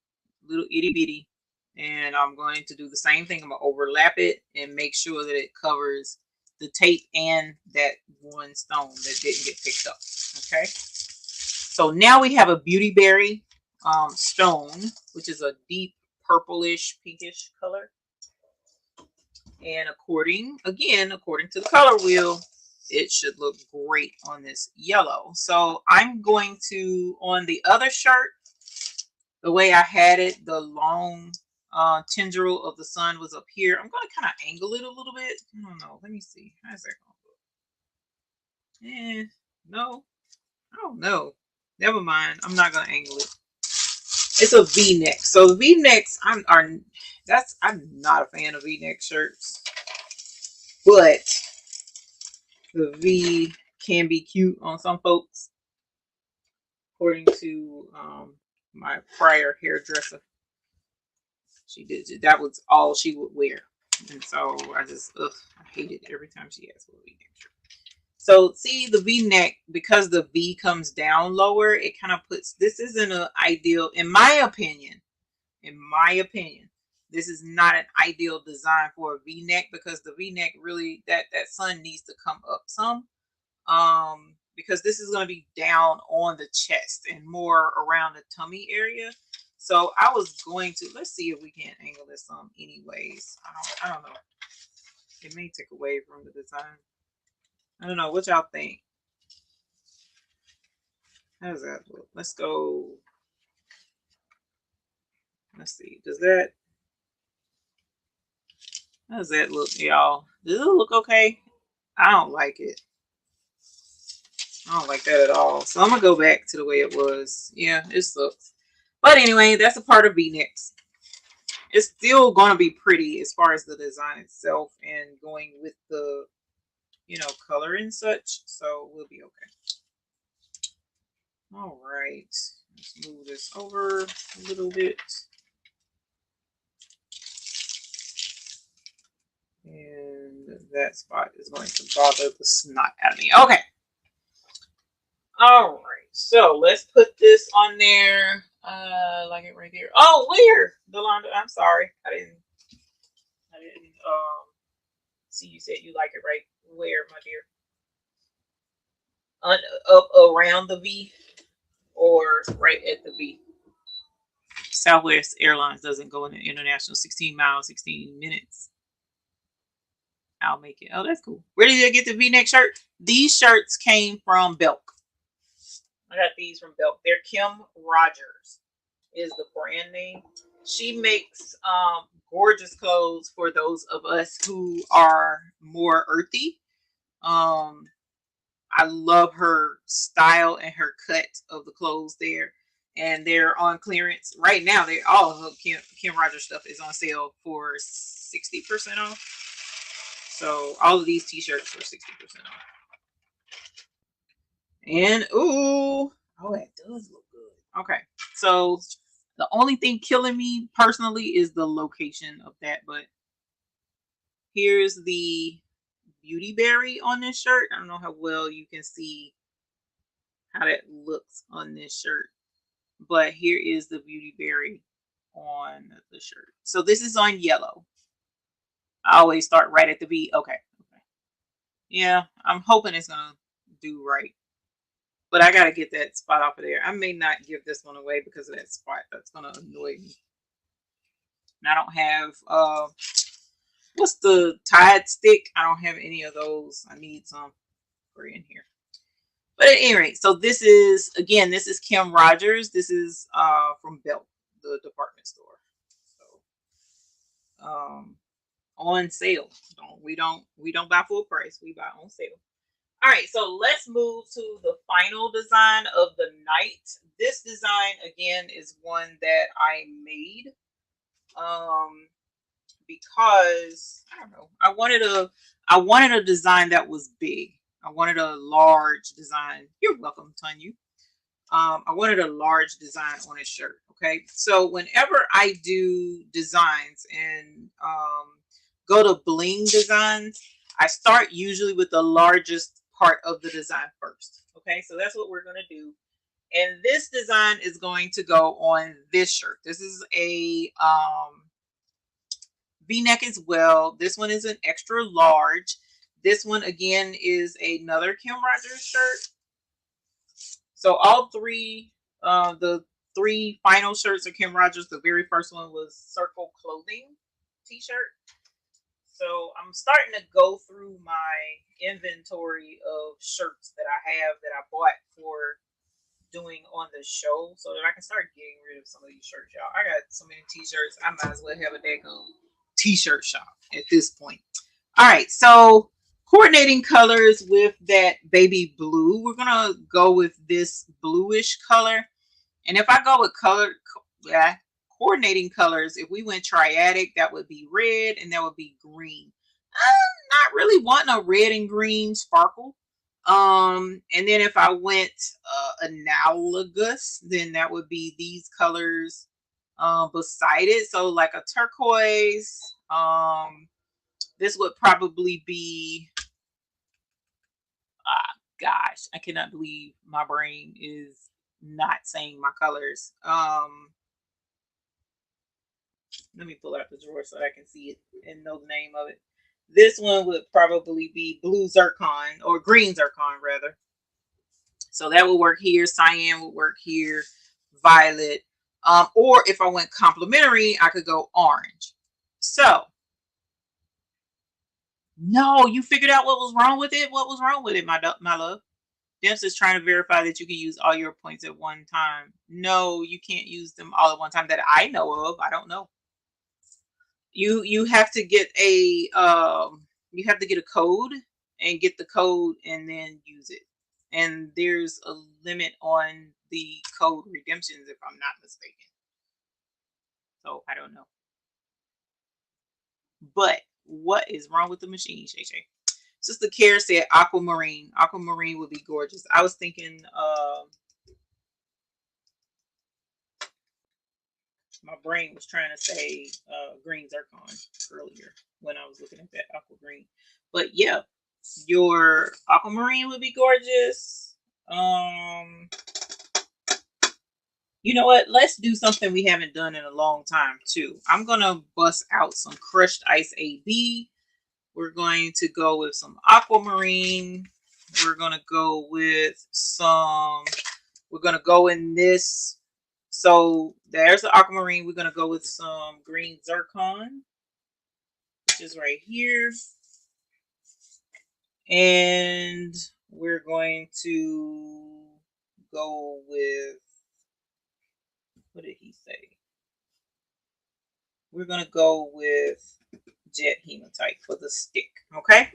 little itty bitty. And I'm going to do the same thing. I'm going to overlap it and make sure that it covers the tape and that one stone that didn't get picked up. Okay. So now we have a beauty berry stone, which is a deep purplish pinkish color. And according to the color wheel, it should look great on this yellow. So I'm going to, on the other shirt, the way I had it, the long tendril of the sun was up here. I'm going to kind of angle it a little bit. I don't know. Let me see. How's that going to look? No. I don't know. Never mind. I'm not going to angle it. It's a V-neck. So the V-necks, I'm not a fan of V-neck shirts. But the V can be cute on some folks. According to my prior hairdresser. She did. That was all she would wear. And so I just, I hate it every time she asks for a V-neck shirt. So see the V-neck, because the V comes down lower, it kind of puts, this isn't an ideal, in my opinion, This is not an ideal design for a V-neck because the V-neck really, that sun needs to come up some. Because this is going to be down on the chest and more around the tummy area. So I was going to, let's see if we can angle this some anyways. I don't know. It may take away from the design. I don't know. What y'all think? How does that look? Let's go. Let's see. How does that look, y'all? Does it look okay? I don't like it. I don't like that at all. So I'm gonna go back to the way it was. Yeah, it sucks. But anyway, that's a part of V-necks. It's still gonna be pretty as far as the design itself and going with the, you know, color and such. So we'll be okay. All right. Let's move this over a little bit. And that spot is going to bother the snot out of me. Okay. All right. So let's put this on there. Like it right there. Oh, where? Delonda, I'm sorry. I didn't see you said you like it right where, my dear? Up around the V or right at the V? Southwest Airlines doesn't go in the international 16 miles, 16 minutes. I'll make it. Oh, that's cool. Where did you get the V-neck shirt? These shirts came from Belk. I got these from Belk. They're Kim Rogers is the brand name. She makes gorgeous clothes for those of us who are more earthy. I love her style and her cut of the clothes there. And they're on clearance right now. They all of Kim Rogers stuff is on sale for 60% off. So all of these t-shirts are 60% off. And oh, that does look good. Okay, so the only thing killing me personally is the location of that. But here's the beauty berry on this shirt. I don't know how well you can see how that looks on this shirt, but here is the beauty berry on the shirt. So this is on yellow. I always start right at the V. Okay. Yeah, I'm hoping it's gonna do right. But I gotta get that spot off of there. I may not give this one away because of that spot. That's gonna annoy me. And I don't have what's the Tide stick? I don't have any of those. I need some for in here. But at any rate, so this is Kim Rogers. This is from Belk, the department store. So on sale. We don't buy full price. We buy on sale. All right, so let's move to the final design of the night. This design again is one that I made because I don't know. I wanted a design that was big. I wanted a large design. You're welcome, Tanya. I wanted a large design on a shirt. Okay, so whenever I do designs and go to Bling designs, I start usually with the largest part of the design first. Okay, so that's what we're going to do. And this design is going to go on this shirt. This is a V-neck as well. This one is an extra large. This one again is another Kim Rogers shirt. So all three, the three final shirts are Kim Rogers. The very first one was Circle Clothing t-shirt. So I'm starting to go through my inventory of shirts that I have that I bought for doing on the show so that I can start getting rid of some of these shirts, y'all. I got so many t-shirts, I might as well have a daggone t-shirt shop at this point. All right, so coordinating colors with that baby blue. We're gonna go with this bluish color. And if I go with coordinating colors, if we went triadic, that would be red and that would be green. I'm not really wanting a red and green sparkle. And then if I went analogous, then that would be these colors beside it. So like a turquoise. This would probably be gosh, I cannot believe my brain is not saying my colors. Let me pull out the drawer so I can see it and know the name of it. This one would probably be blue zircon, or green zircon rather. So that would work here. Cyan would work here. Violet. Or if I went complementary, I could go orange. So, no, you figured out what was wrong with it? What was wrong with it, my love? Dems is trying to verify that you can use all your points at one time. No, you can't use them all at one time that I know of. I don't know. You have to get a code and get the code and then use it. And there's a limit on the code redemptions if I'm not mistaken. So I don't know. But what is wrong with the machine, Shay Shay? Sister Care said aquamarine. Aquamarine would be gorgeous. I was thinking my brain was trying to say green zircon earlier when I was looking at that aqua green. But yeah, your aquamarine would be gorgeous. You know what? Let's do something we haven't done in a long time too. I'm gonna bust out some crushed ice AB. We're going to go with some aquamarine. We're gonna go with some. We're gonna go in this. So there's the aquamarine. We're gonna go with some green zircon, which is right here. And we're going to go with, what did he say? We're going to go with jet hematite for the stick. Okay.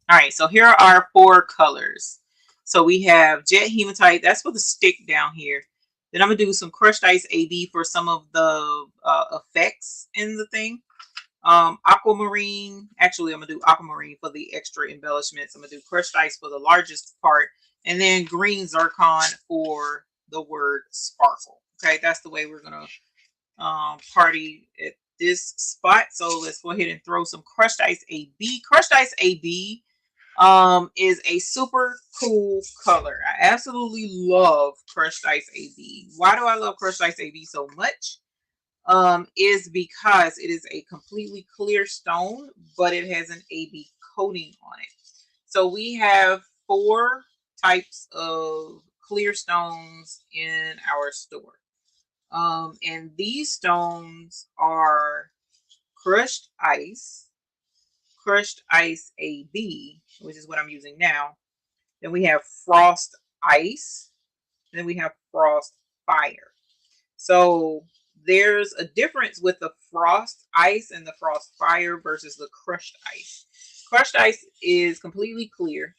All right. So here are our 4 colors. So we have jet hematite. That's for the stick down here. Then I'm going to do some crushed ice AB for some of the effects in the thing. Aquamarine. Actually, I'm going to do aquamarine for the extra embellishments. I'm going to do crushed ice for the largest part. And then green zircon for the word sparkle. Okay. That's the way we're going to party at this spot. So let's go ahead and throw some crushed ice AB. Crushed ice AB is a super cool color. I absolutely love crushed ice AB. Why do I love crushed ice AB so much? Is because it is a completely clear stone, but it has an AB coating on it. So we have 4 types of clear stones in our store. And these stones are crushed ice AB, which is what I'm using now. Then we have frost ice. Then we have frost fire. So there's a difference with the frost ice and the frost fire versus the crushed ice. Crushed ice is completely clear.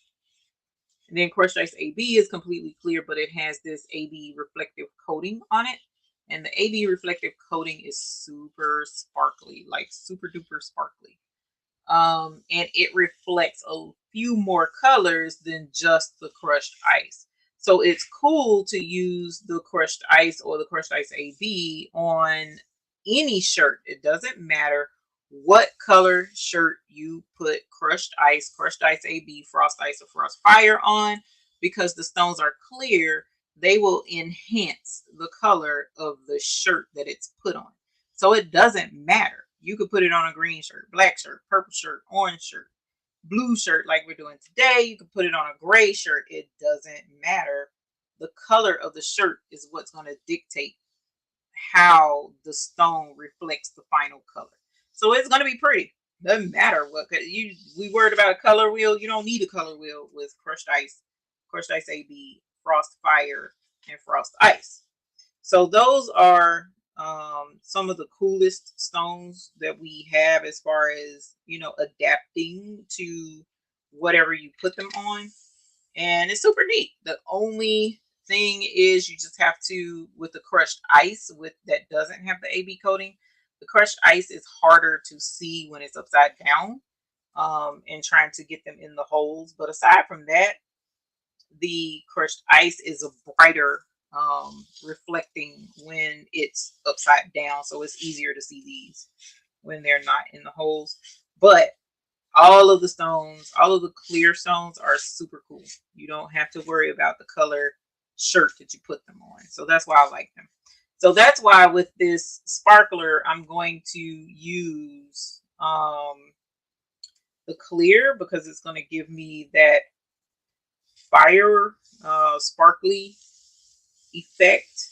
And then crushed ice AB is completely clear, but it has this AB reflective coating on it. And the AB reflective coating is super sparkly, like super duper sparkly. And it reflects a few more colors than just the crushed ice. So it's cool to use the crushed ice or the crushed ice AB on any shirt. It doesn't matter what color shirt you put crushed ice AB, frost ice, or frost fire on, because the stones are clear. They will enhance the color of the shirt that it's put on. So it doesn't matter. You could put it on a green shirt, black shirt, purple shirt, orange shirt, blue shirt like we're doing today. You could put it on a gray shirt. It doesn't matter. The color of the shirt is what's going to dictate how the stone reflects the final color. So it's going to be pretty. Doesn't matter what we worried about a color wheel. You don't need a color wheel with crushed ice AB, frost fire, and frost ice. So those are some of the coolest stones that we have as far as, adapting to whatever you put them on. And it's super neat. The only thing is you just have to, with the crushed ice that doesn't have the AB coating, the crushed ice is harder to see when it's upside down, and trying to get them in the holes. But aside from that, the crushed ice is a brighter reflecting when it's upside down, so it's easier to see these when they're not in the holes. But all of the stones, all of the clear stones are super cool. You don't have to worry about the color shirt that you put them on, so that's why I like them. So that's why with this sparkler, I'm going to use the clear, because it's going to give me that fire sparkly effect,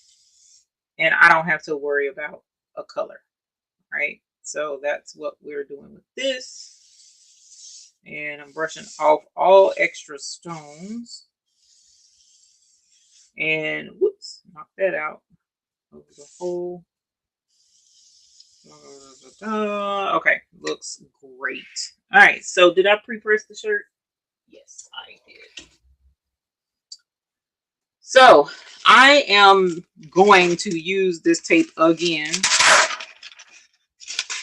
and I don't have to worry about a color, right? So that's what we're doing with this. And I'm brushing off all extra stones. And whoops, knock that out over the whole. Okay, looks great. All right, so did I pre-press the shirt? Yes, I did. So I am going to use this tape again.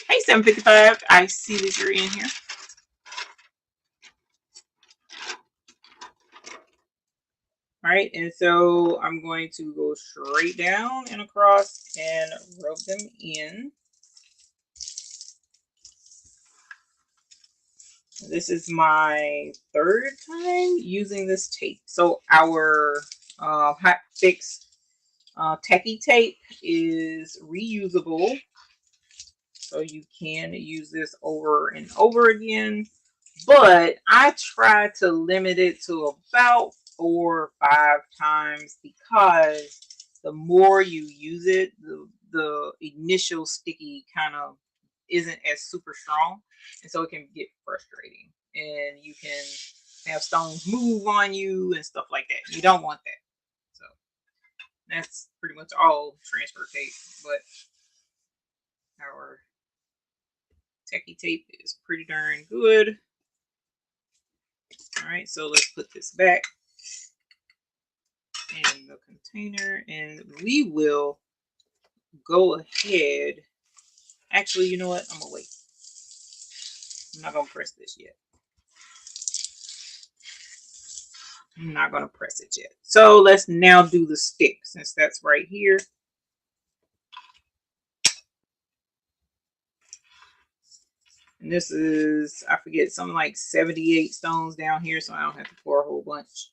Hey, 755, I see that you're in here. All right, and so I'm going to go straight down and across and rub them in. This is my third time using this tape. So our Hotfix Techie tape is reusable. So you can use this over and over again. But I try to limit it to about 4 or 5 times, because the more you use it, the initial sticky kind of isn't as super strong, and so it can get frustrating, and you can have stones move on you and stuff like that. You don't want that. So that's pretty much all transfer tape, but our techie tape is pretty darn good. All right, so let's put this back in the container, and we will go ahead. Actually, you know what? I'm gonna wait. I'm not gonna press this yet. I'm not gonna press it yet. So let's now do the stick, since that's right here. And this is, I forget, something like 78 stones down here, so I don't have to pour a whole bunch.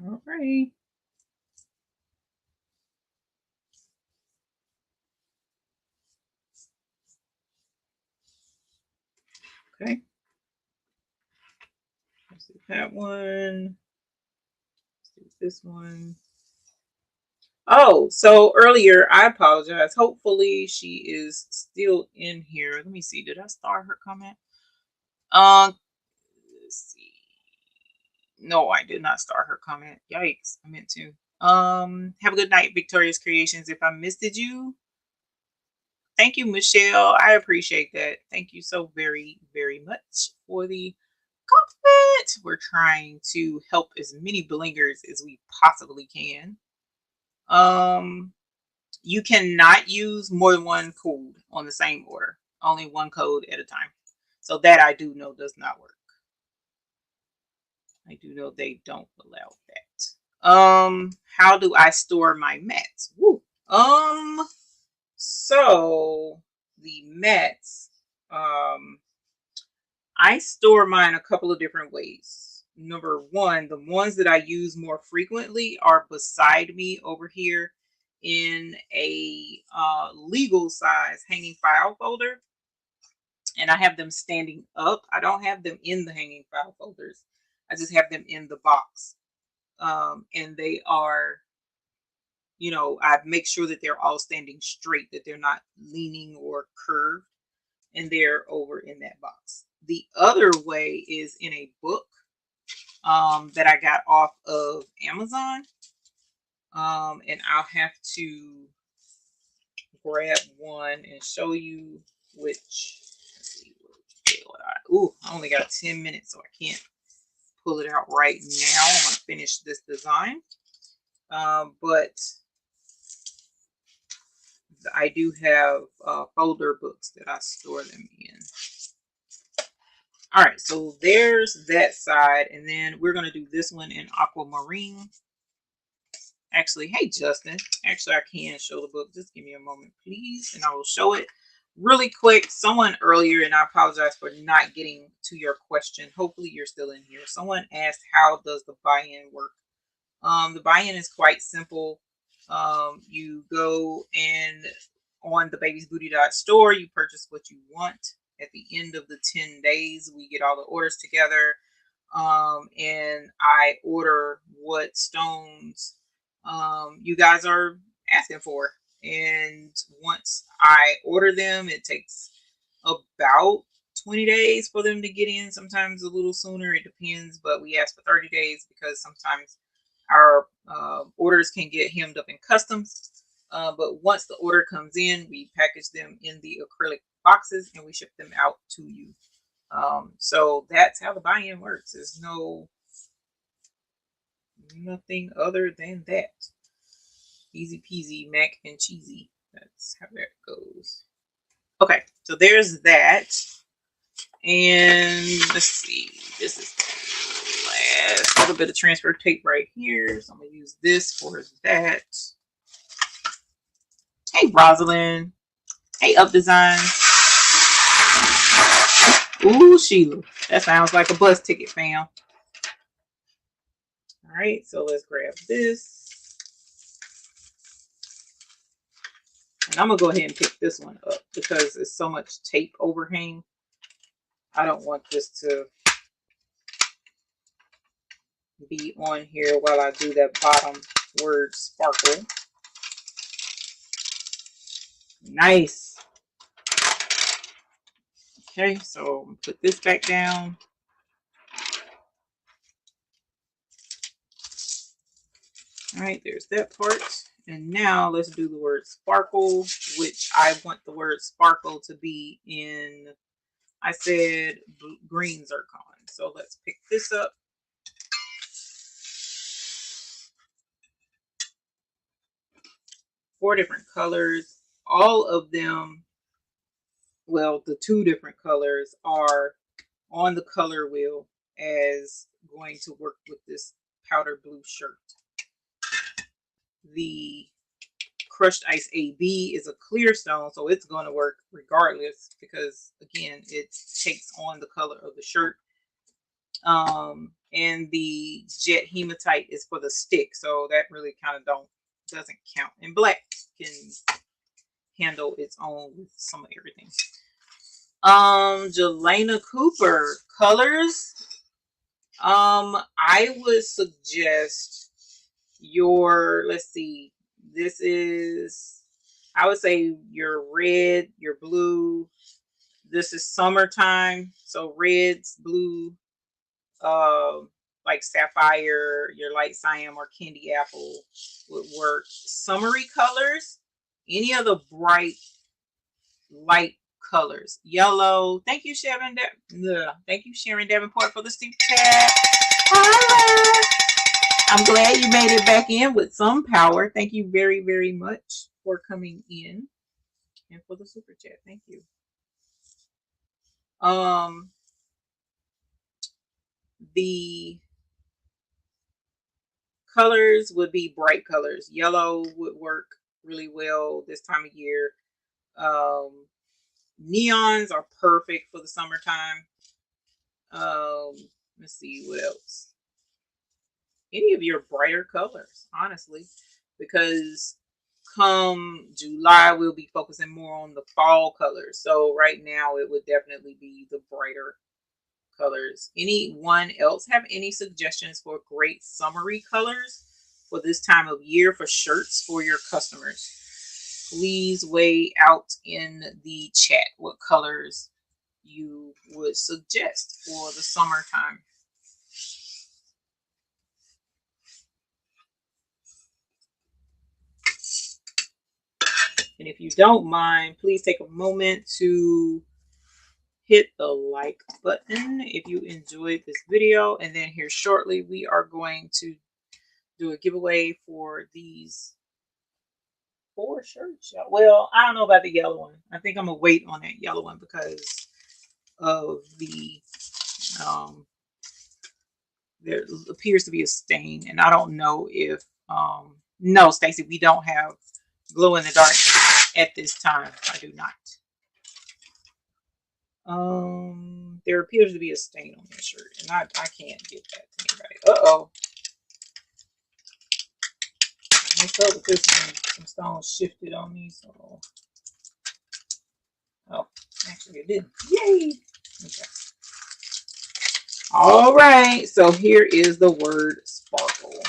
All right. Okay. Let's do that one. Let's do this one. Oh, so earlier, I apologize. Hopefully she is still in here. Let me see. Did I star her comment? Let's see. No, I did not star her comment. Yikes. I meant to. Have a good night, Victoria's Creations. If I missed you, thank you, Michelle. I appreciate that. Thank you so very, very much for the compliment. We're trying to help as many blingers as we possibly can. You cannot use more than one code on the same order. Only one code at a time. So that I do know does not work. I do know they don't allow that. How do I store my mats? Woo. So the mats, I store mine a couple of different ways. Number one, the ones that I use more frequently are beside me over here in a legal size hanging file folder, and I have them standing up. I don't have them in the hanging file folders. I just have them in the box. And they are, you know, I make sure that they're all standing straight, that they're not leaning or curved, and they're over in that box. The other way is in a book that I got off of Amazon. And I'll have to grab one and show you which. Let's see, I only got 10 minutes, so I can't pull it out right now. I'm going to finish this design. But I do have folder books that I store them in. All right, so there's that side, and then we're gonna do this one in aquamarine. Actually, hey Justin, actually I can show the book. Just give me a moment, please, and I will show it really quick. Someone earlier, and I apologize for not getting to your question. Hopefully you're still in here. Someone asked, how does the buy-in work? The buy-in is quite simple. You go and on the Baby's Booty store, you purchase what you want. At the end of the 10 days, we get all the orders together, and I order what stones you guys are asking for. And once I order them, it takes about 20 days for them to get in. Sometimes a little sooner, it depends, but we ask for 30 days because sometimes our orders can get hemmed up in customs. But once the order comes in, we package them in the acrylic boxes and we ship them out to you. So that's how the buy-in works. There's nothing other than that. Easy peasy, mac and cheesy. That's how that goes. Okay, so there's that. And let's see, this is the last little bit of transfer tape right here. So I'm gonna use this for that. Hey Rosalind. Hey Up Design. Ooh, Sheila. That sounds like a bus ticket, fam. All right, so let's grab this. And I'm gonna go ahead and pick this one up because there's so much tape overhang. I don't want this to be on here while I do that bottom word sparkle. Nice. Okay, so put this back down. All right, there's that part. And now let's do the word sparkle, which I want the word sparkle to be in, I said green zircon. So let's pick this up. Four different colors. All of them, well, the two different colors are on the color wheel as going to work with this powder blue shirt. The crushed ice AB is a clear stone, so it's going to work regardless because again it takes on the color of the shirt. And the jet hematite is for the stick, so that really kind of doesn't count. And black can handle its own with some of everything. Jelena Cooper colors. I would suggest let's see, this is, I would say your red, your blue. This is summertime, so reds, blue, like sapphire, your light cyan or candy apple would work. Summery colors, any of the bright light colors. Yellow. Thank you, Sharon. Thank you, Sharon Davenport, for the super chat. Hi. I'm glad you made it back in with some power. Thank you very, very much for coming in and for the super chat. Thank you. The colors would be bright colors. Yellow would work really well this time of year. Neons are perfect for the summertime. Let's see what else. Any of your brighter colors, honestly, because come July we'll be focusing more on the fall colors. So right now it would definitely be the brighter colors. Anyone else have any suggestions for great summery colors for this time of year for shirts for your customers? Please weigh out in the chat what colors you would suggest for the summertime. And if you don't mind, please take a moment to hit the like button if you enjoyed this video. And then here shortly, we are going to do a giveaway for these 4 shirts. Well, I don't know about the yellow one. I think I'm gonna wait on that yellow one because of the There appears to be a stain, and I don't know if no, Stacy, we don't have glow in the dark at this time. I do not. There appears to be a stain on this shirt, and I can't give that to anybody. Uh-oh. I messed up with this one. Some stones shifted on me, so oh, actually it didn't. Yay! Okay. All right, so here is the word sparkle.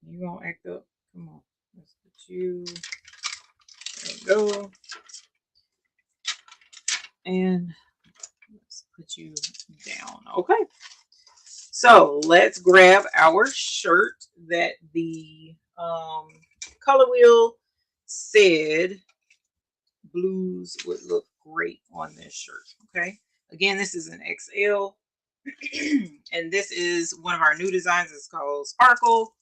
You gonna act up? Come on. Let's put you. There you go. And let's put you down. Okay. So let's grab our shirt that the color wheel said blues would look great on this shirt. Okay. Again, this is an XL. And this is one of our new designs. It's called Sparkle.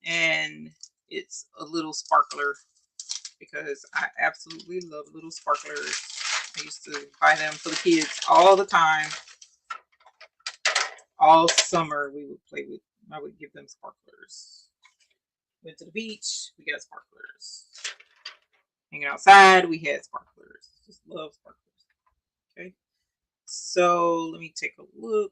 And it's a little sparkler because I absolutely love little sparklers. I used to buy them for the kids all the time. All summer we would play with. I would give them sparklers. Went to the beach, we got sparklers. Hanging outside, we had sparklers. Just love sparklers. Okay. So let me take a look.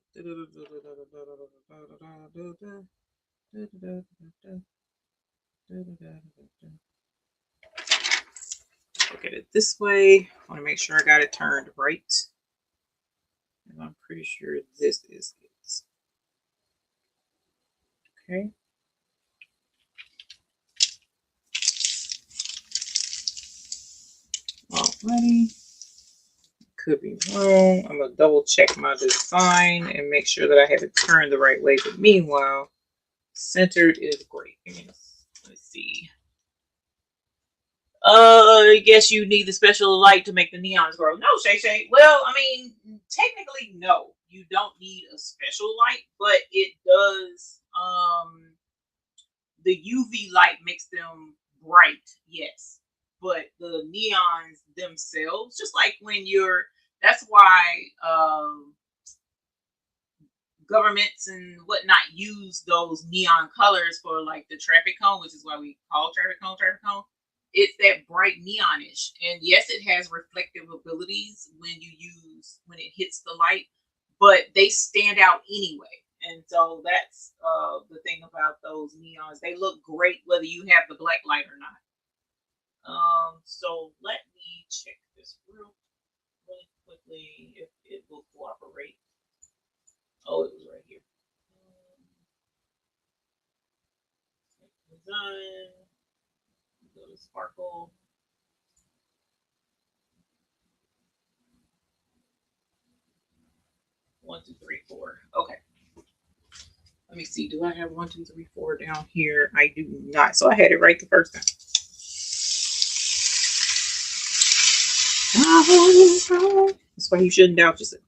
Look at it this way. I want to make sure I got it turned right. And I'm pretty sure this is it. Okay. Alrighty. Could be wrong. I'm gonna double check my design and make sure that I have it turned the right way. But meanwhile, centered is great. Let's see. I guess you need the special light to make the neons grow. No, Shay. Well, I mean, technically, no. You don't need a special light, but it does. The UV light makes them bright, yes. But the neons themselves, just like when you're, that's why governments and whatnot use those neon colors for like the traffic cone, which is why we call traffic cone. It's that bright neonish, and yes, it has reflective abilities when it hits the light, but they stand out anyway. And so that's the thing about those neons. They look great whether you have the black light or not. So let me check this really quickly if it will cooperate. Oh, it was right here. Design. Go to Sparkle. One, two, three, four. Okay. Let me see. Do I have 1, 2, 3, 4 down here? I do not. So I had it right the first time. That's why you shouldn't doubt yourself.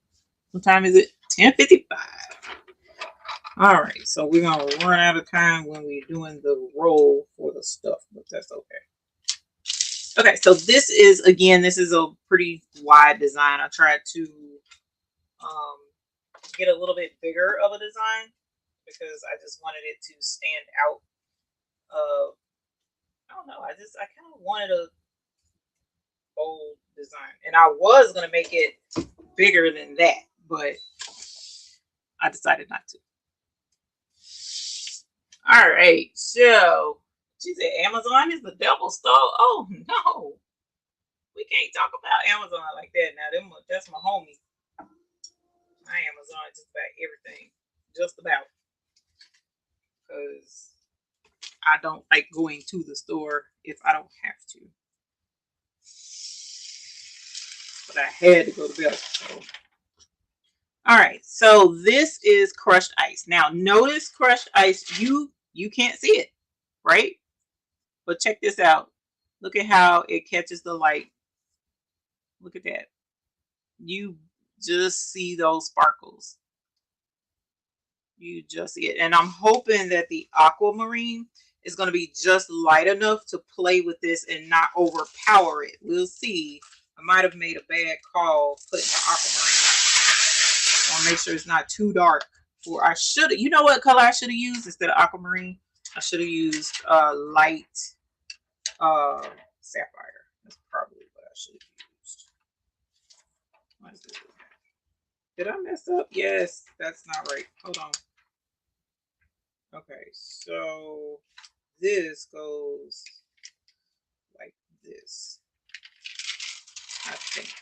What time is it? 10:55. All right. So we're going to run out of time when we're doing the roll for the stuff, but that's okay. Okay. So this is, again, this is a pretty wide design. I tried to get a little bit bigger of a design because I just wanted it to stand out. I don't know. I kind of wanted a bold design, and I was going to make it bigger than that, but I decided not to. All right. So she said Amazon is the devil store. Oh no. We can't talk about Amazon like that now. That's my homie. My Amazon just about everything. Just about. Because I don't like going to the store if I don't have to. But I had to go to bed. So. All right. So this is crushed ice. Now notice crushed ice. You can't see it, right? But check this out. Look at how it catches the light. Look at that. You just see those sparkles. You just see it. And I'm hoping that the aquamarine is going to be just light enough to play with this and not overpower it. We'll see. I might have made a bad call putting the aquamarine I want to make sure it's not too dark. Or I should have, you know what color I should have used instead of aquamarine? I should have used light sapphire. That's probably what I should have used. What is this? Did I mess up? Yes, that's not right. Hold on. Okay, so this goes like this, I think.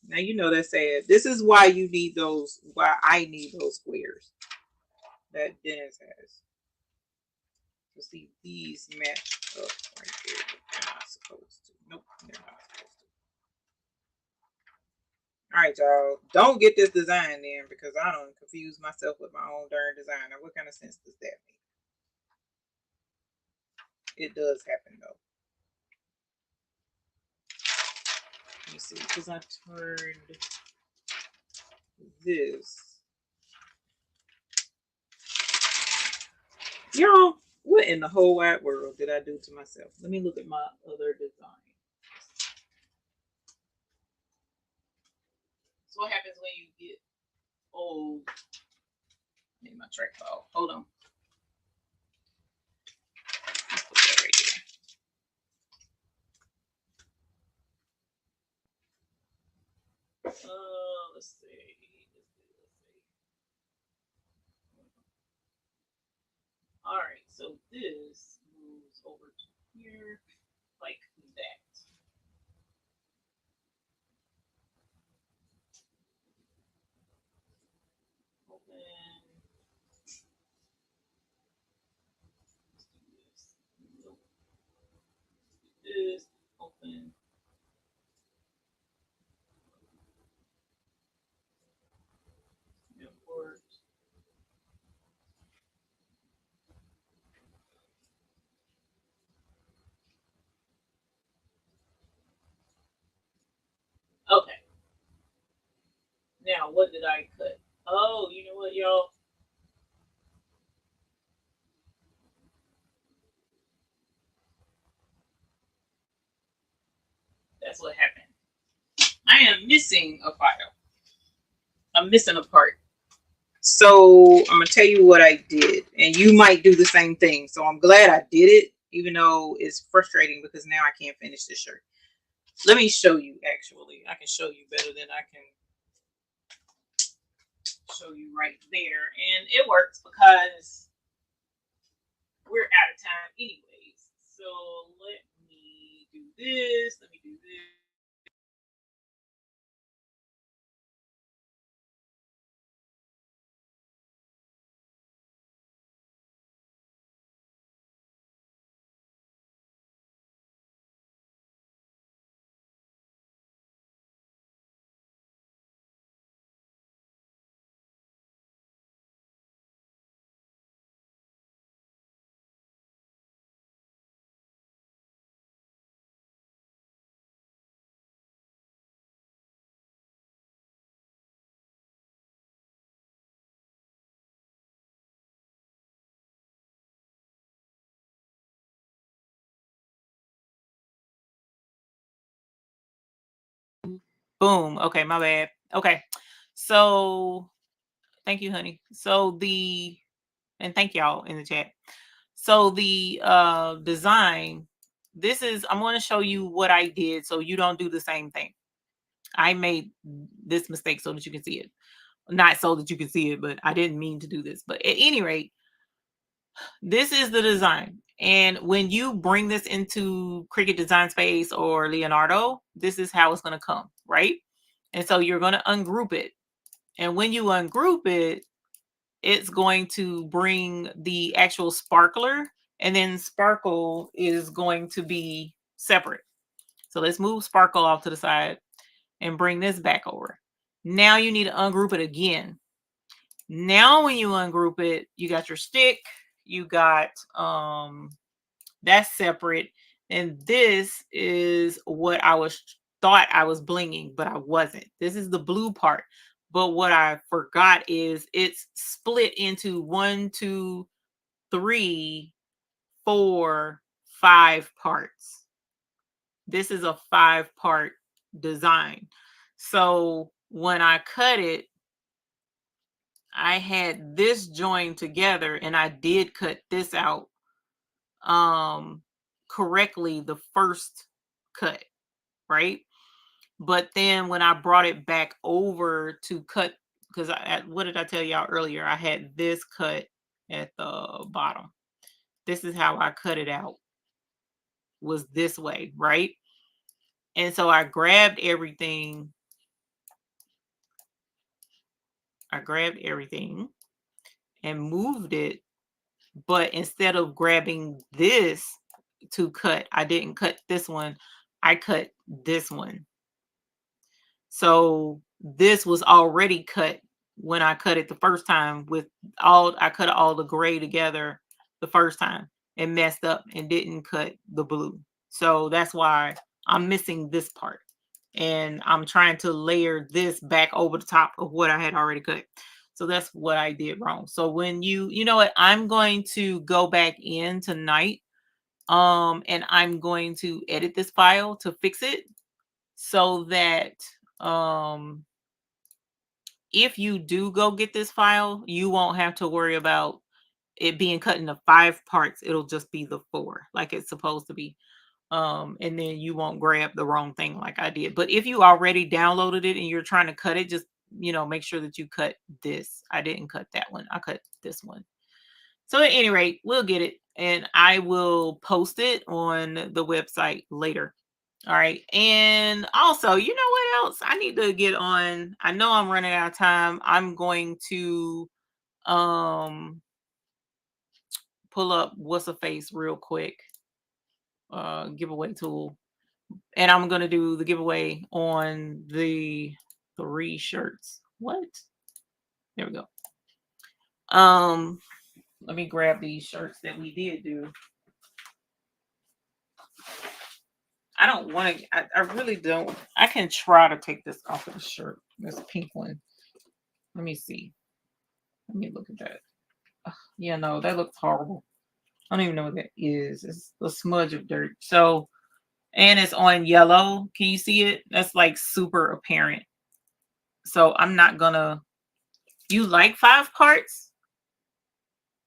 Now you know that said this is why you need those, why I need those squares that Dennis has. To see these match up right here, but they're not supposed to. Nope, they're not supposed to. Alright, y'all. Don't get this design then because I don't confuse myself with my own darn design. Now, what kind of sense does that make? It does happen though. Let me see, because I turned this. Y'all, what in the whole wide world did I do to myself? Let me look at my other design. So what happens when you get old? I need my trackball. Hold on. Let's put that right there. Let's see. All right, so this moves over to here like that. Open. Let's do this. Nope. Do this. Open. Import. Okay. Now, what did I cut? Oh, you know what, y'all? That's what happened. I am missing a file. I'm missing a part. So I'm gonna tell you what I did, and you might do the same thing. So I'm glad I did it, even though it's frustrating because now I can't finish this shirt. Let me show you. Actually, I can show you better than I can show you right there, and it works because we're out of time anyways. So let me do this. Let me do this. Boom. Okay, my bad. Okay. So thank you, honey. So and thank y'all in the chat. So the design, this is, I'm going to show you what I did so you don't do the same thing. I made this mistake so that you can see it. Not so that you can see it, but I didn't mean to do this. But at any rate, this is the design. And when you bring this into Cricut Design Space or Leonardo, this is how it's going to come, right? And so you're going to ungroup it. And when you ungroup it, it's going to bring the actual sparkler, and then sparkle is going to be separate. So let's move sparkle off to the side and bring this back over. Now you need to ungroup it again. Now when you ungroup it, you got your stick, you got that's separate, and this is what thought I was blinging, but I wasn't. This is the blue part. But what I forgot is it's split into 1, 2, 3, 4, 5 parts. This is a 5-part design. So when I cut it, I had this joined together and I did cut this out correctly the first cut, right? But then when I brought it back over to cut, because what did I tell y'all earlier? I had this cut at the bottom. This is how I cut it out, was this way, right? And so I grabbed everything. I grabbed everything and moved it. But instead of grabbing this to cut, I didn't cut this one. I cut this one. So this was already cut when I cut it the first time with I cut all the gray together the first time and messed up and didn't cut the blue. So that's why I'm missing this part. And I'm trying to layer this back over the top of what I had already cut. So that's what I did wrong. So when you know what, I'm going to go back in tonight and I'm going to edit this file to fix it so that um if you do go get this file, you won't have to worry about it being cut into 5 parts. It'll just be the 4 like it's supposed to be. And then you won't grab the wrong thing like I did. But if you already downloaded it and you're trying to cut it, just make sure that you cut this. I didn't cut that one. I cut this one. So at any rate, we'll get it and I will post it on the website later. All right. And also, you know what else? I need to get on. I know I'm running out of time. I'm going to um pull up what's a face real quick. Giveaway tool. And I'm gonna do the giveaway on the 3 shirts. What? There we go. Let me grab these shirts that we did do. I don't want to. I really don't. I can try to take this off of the shirt. This pink one. Let me see. Let me look at that. Ugh, yeah, no, that looks horrible. I don't even know what that is. It's a smudge of dirt. So, and it's on yellow. Can you see it? That's like super apparent. So I'm not gonna. You like 5 parts?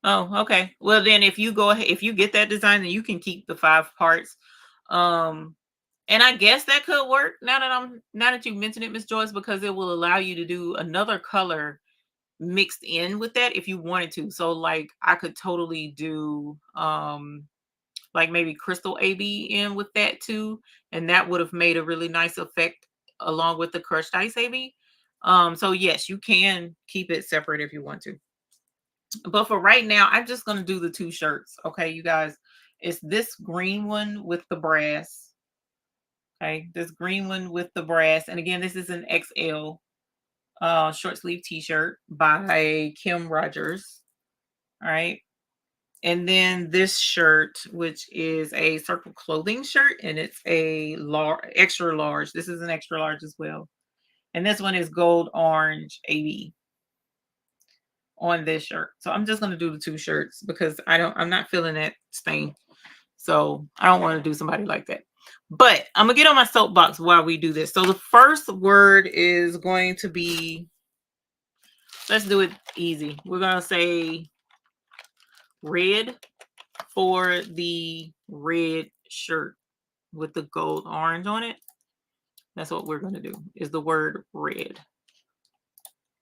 Oh, okay. Well, then if you go ahead, if you get that design, then you can keep the 5 parts. Um, and I guess that could work now that you mentioned it, Miss Joyce, because it will allow you to do another color mixed in with that if you wanted to. So like I could totally do like maybe crystal AB in with that too, and that would have made a really nice effect along with the crushed ice AB. So yes, you can keep it separate if you want to. But for right now, I'm just going to do the 2 shirts. Okay, you guys, it's this green one with the brass. Okay, this green one with the brass. And again, this is an XL short sleeve t-shirt by Kim Rogers. All right. And then this shirt, which is a Circle Clothing shirt, and it's a extra large. This is an extra large as well. And this one is gold orange AB on this shirt. So I'm just going to do the 2 shirts because I'm not feeling that stain. So I don't want to do somebody like that. But I'm going to get on my soapbox while we do this. So the first word is going to be, let's do it easy. We're going to say red for the red shirt with the gold orange on it. That's what we're going to do, is the word red.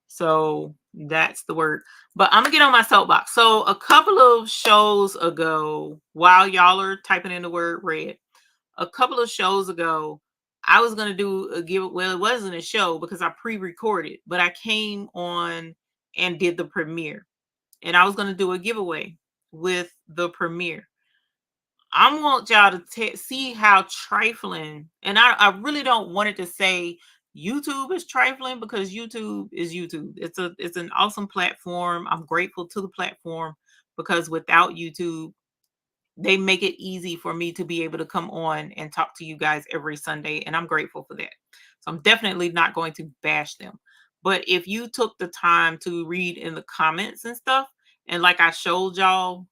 So that's the word. But I'm going to get on my soapbox. So a couple of shows ago, while y'all are typing in the word red, a couple of shows ago, I was going to do a give. Well, it wasn't a show because I pre-recorded, but I came on and did the premiere. And I was going to do a giveaway with the premiere. I want y'all to see how trifling, and I really don't want it to say YouTube is trifling because YouTube is YouTube. It's an awesome platform. I'm grateful to the platform because without YouTube, they make it easy for me to be able to come on and talk to you guys every Sunday, and I'm grateful for that. So I'm definitely not going to bash them. But if you took the time to read in the comments and stuff, and like I showed y'all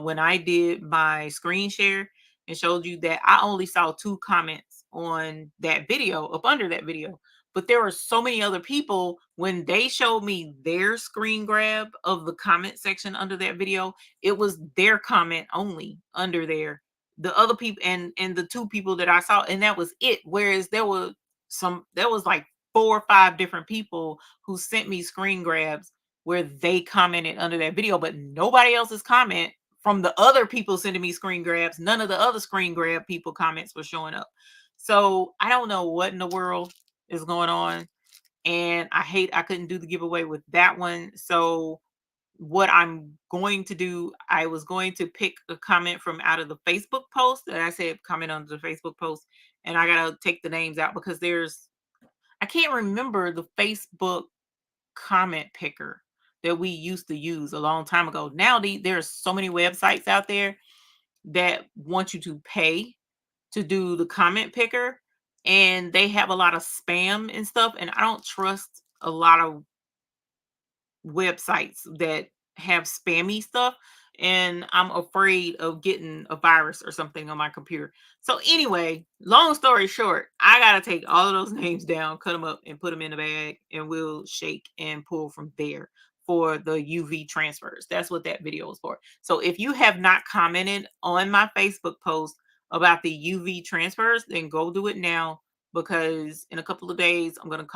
when I did my screen share and showed you that I only saw 2 comments on that video, up under that video, But there were so many other people, when they showed me their screen grab of the comment section under that video, it was their comment only under there. The other people and the two people that I saw, and that was it. Whereas there was like 4 or 5 different people who sent me screen grabs where they commented under that video, but nobody else's comment from the other people sending me screen grabs. None of the other screen grab people comments were showing up. So I don't know what in the world is going on. And I couldn't do the giveaway with that one. So what I'm going to do, I was going to pick a comment from out of the Facebook post that I said comment on the Facebook post, and I gotta take the names out because I can't remember the Facebook comment picker that we used to use a long time ago. Now there's so many websites out there that want you to pay to do the comment picker, and they have a lot of spam and stuff, and I don't trust a lot of websites that have spammy stuff, and I'm afraid of getting a virus or something on my computer. So anyway, long story short, I gotta take all of those names down, cut them up, and put them in a bag, and we'll shake and pull from there for the UV transfers. That's what that video is for. So if you have not commented on my Facebook post about the UV transfers, then go do it now, because in a couple of days I'm gonna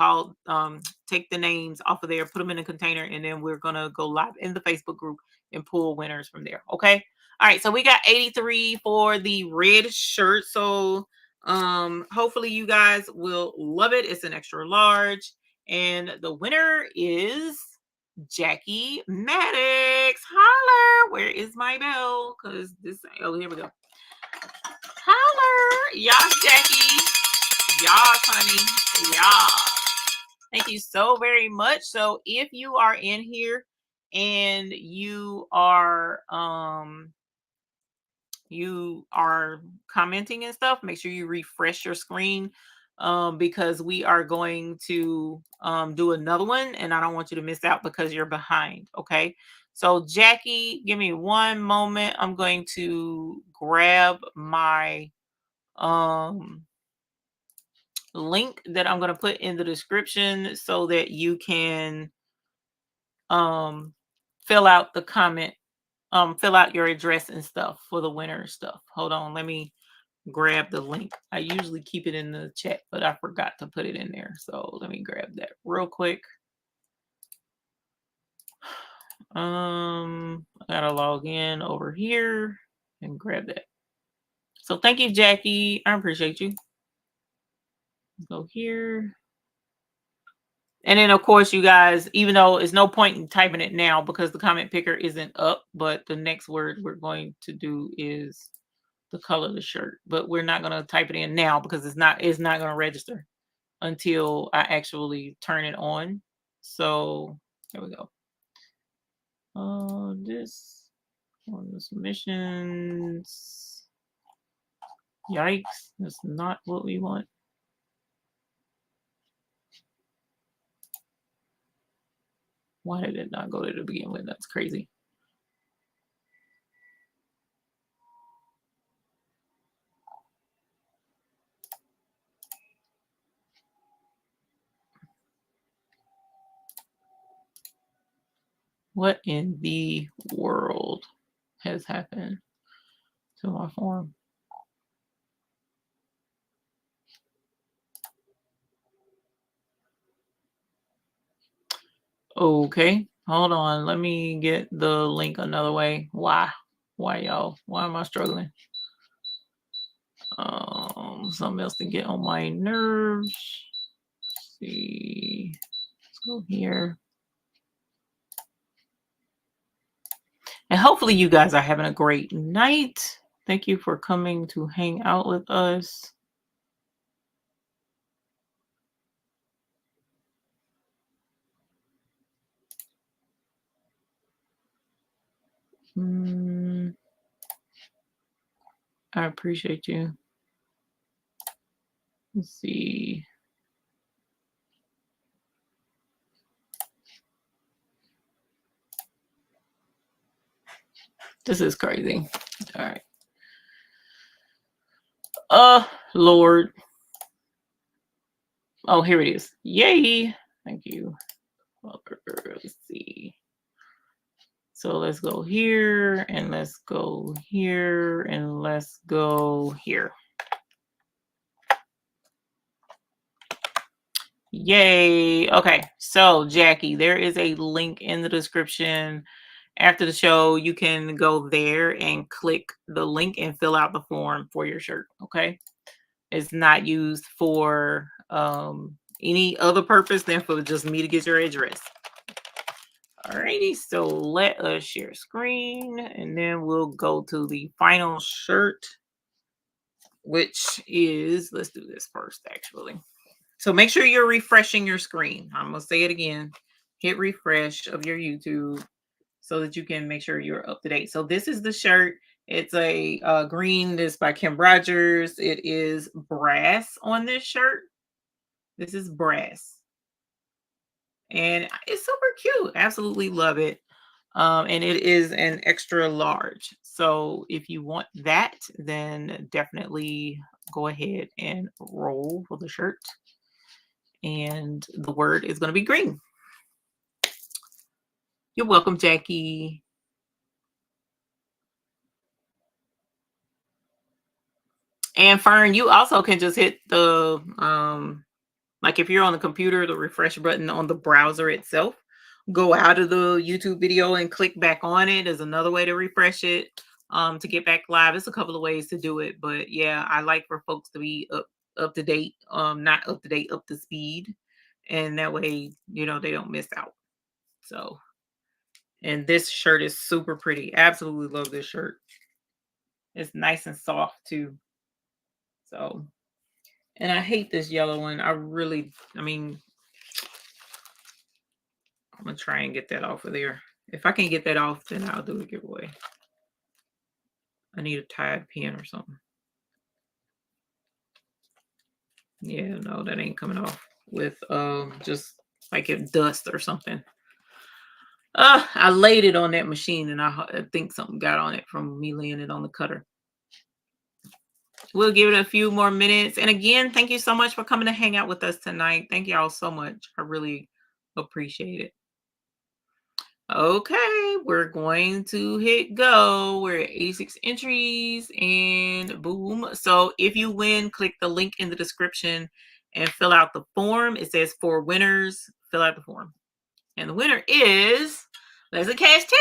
take the names off of there, put them in a container, and then we're gonna go live in the Facebook group and pull winners from there. Okay. All right. So we got 83 for the red shirt. So hopefully you guys will love it. It's an extra large. And the winner is Jackie Maddox. Holler. Where is my bell? Because here we go. Holler. Y'all, Jackie. Y'all, honey. Y'all. Thank you so very much. So if you are in here and you are commenting and stuff, make sure you refresh your screen, because we are going to do another one, and I don't want you to miss out because you're behind. Okay. So Jackie, give me one moment. I'm going to grab my link that I'm going to put in the description so that you can fill out the comment, fill out your address and stuff for the winner stuff. Hold on, let me grab the link. I usually keep it in the chat, but I forgot to put it in there. So let me grab that real quick. I gotta log in over here and grab that. So thank you, Jackie. I appreciate you. Let's go here. And then, of course, you guys, even though it's no point in typing it now because the comment picker isn't up, but the next word we're going to do is the color of the shirt. But we're not going to type it in now because it's not going to register until I actually turn it on. So here we go. This on the submissions. Yikes, that's not what we want. Why did it not go to begin with? That's crazy. What in the world has happened to my form? Okay, hold on. Let me get the link another way. Why y'all? Why am I struggling? Something else to get on my nerves. Let's see. Let's go here. And hopefully you guys are having a great night. Thank you for coming to hang out with us. I appreciate you. Let's see. This is crazy. All right. Lord. Oh, here it is. Yay. Thank you. Let's see. So let's go here and let's go here and let's go here. Yay. Okay. So, Jackie, there is a link in the description. After the show, you can go there and click the link and fill out the form for your shirt. Okay. It's not used for any other purpose than for just me to get your address. Alrighty, so let us share screen and then we'll go to the final shirt, which is, let's do this first actually. So make sure you're refreshing your screen. I'm going to say it again. Hit refresh of your YouTube so that you can make sure you're up to date. So this is the shirt. It's a green. This by Kim Rogers. It is brass on this shirt. This is brass. And it's super cute. Absolutely love it. And it is an extra large. So if you want that, then definitely go ahead and roll for the shirt. And the word is going to be green. You're welcome, Jackie. And Fern, you also can just hit the like if you're on the computer, the refresh button on the browser itself. Go out of the YouTube video and click back on it is another way to refresh it to get back live. There's a couple of ways to do it, but yeah, I like for folks to be up to date, not up to date, up to speed, and that way, you know, they don't miss out. So, and this shirt is super pretty. Absolutely love this shirt. It's nice and soft too. So, and I hate this yellow one. I mean, I'm gonna try and get that off of there. If I can get that off, then I'll do a giveaway. I need a Tide pen or something. Yeah, no, that ain't coming off with just like if dust or something. I laid it on that machine and I think something got on it from me laying it on the cutter. We'll give it a few more minutes. And again, thank you so much for coming to hang out with us tonight. Thank y'all so much. I really appreciate it. Okay, we're going to hit go. We're at 86 entries and boom. So if you win, click the link in the description and fill out the form. It says for winners, fill out the form. And the winner is Leslie Cash Tips.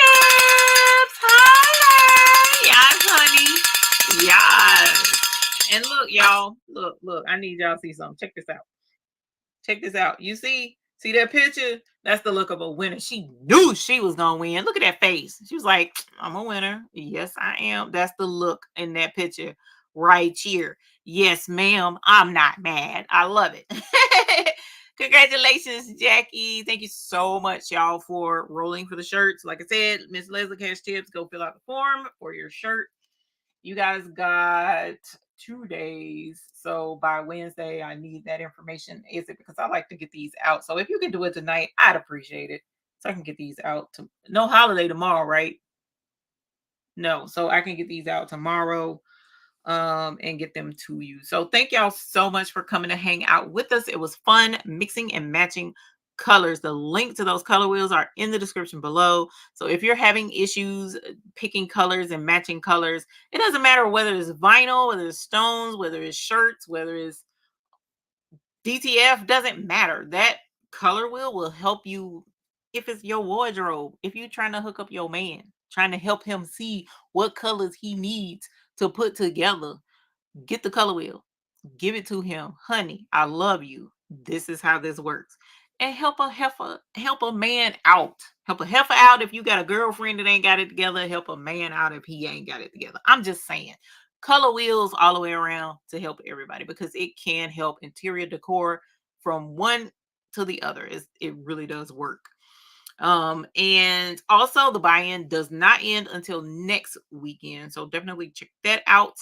Hi, yes, honey. Yes. And look, y'all, look, I need y'all to see something. Check this out. Check this out. You see that picture? That's the look of a winner. She knew she was gonna win. Look at that face. She was like, I'm a winner. Yes, I am. That's the look in that picture right here. Yes, ma'am. I'm not mad. I love it. Congratulations, Jackie. Thank you so much, y'all, for rolling for the shirts. Like I said, Miss Leslie Cash Tips, go fill out the form for your shirt. You guys got 2 days. So by Wednesday, I need that information. Is it because I like to get these out? So if you can do it tonight, I'd appreciate it. So I can get these out to no holiday tomorrow, right? No, so I can get these out tomorrow and get them to you. So thank y'all so much for coming to hang out with us. It was fun mixing and matching colors. The link to those color wheels are in the description below. So if you're having issues picking colors and matching colors, it doesn't matter whether it's vinyl, whether it's stones, whether it's shirts, whether it's DTF, doesn't matter. That color wheel will help you if it's your wardrobe. If you're trying to hook up your man, trying to help him see what colors he needs to put together, get the color wheel. Give it to him. Honey, I love you. This is how this works. And help a man out. Help a heifer out if you got a girlfriend that ain't got it together. Help a man out if he ain't got it together. I'm just saying. Color wheels all the way around to help everybody because it can help interior decor from one to the other. It really does work. And also the buy-in does not end until next weekend. So definitely check that out.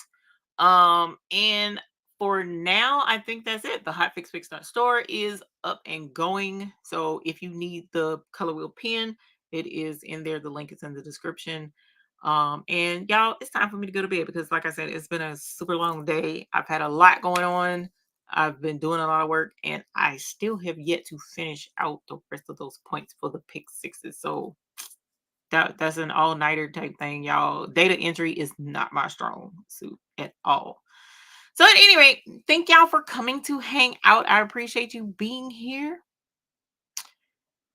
And for now, I think that's it. The Hotfix store is up and going. So if you need the color wheel pen, it is in there. The link is in the description. And y'all, it's time for me to go to bed because like I said, it's been a super long day. I've had a lot going on I've been doing a lot of work and I still have yet to finish out the rest of those points for the pick sixes. So that's an all-nighter type thing, y'all. Data entry is not my strong suit at all. So at any rate, thank y'all for coming to hang out. I appreciate you being here.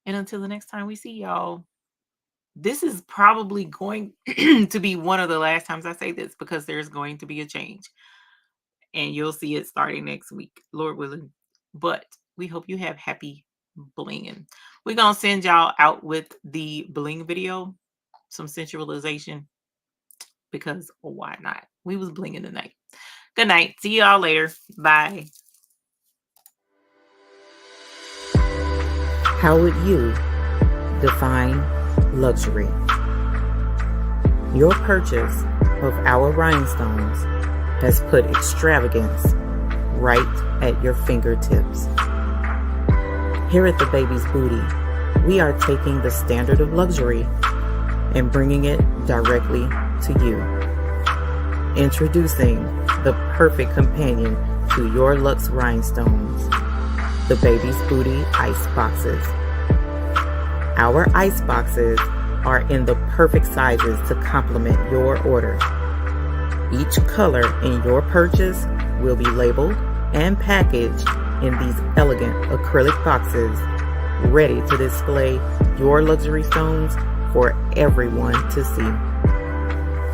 And until the next time we see y'all, this is probably going to be one of the last times I say this because there's going to be a change. And you'll see it starting next week, Lord willing. But we hope you have happy blinging. We're going to send y'all out with the bling video, some sensualization, because why not? We was blinging tonight. Good night. See y'all later. Bye. How would you define luxury? Your purchase of our rhinestones has put extravagance right at your fingertips. Here at the Baby's Booty, we are taking the standard of luxury and bringing it directly to you. Introducing the perfect companion to your luxe rhinestones, the Baby's Booty ice boxes. Our ice boxes are in the perfect sizes to complement your order. Each color in your purchase will be labeled and packaged in these elegant acrylic boxes, ready to display your luxury stones for everyone to see.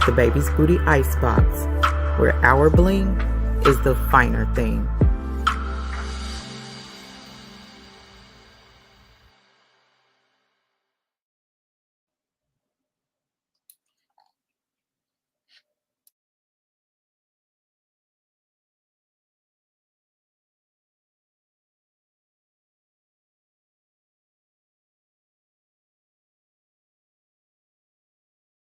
The Baby's Booty ice box, where our bling is the finer thing.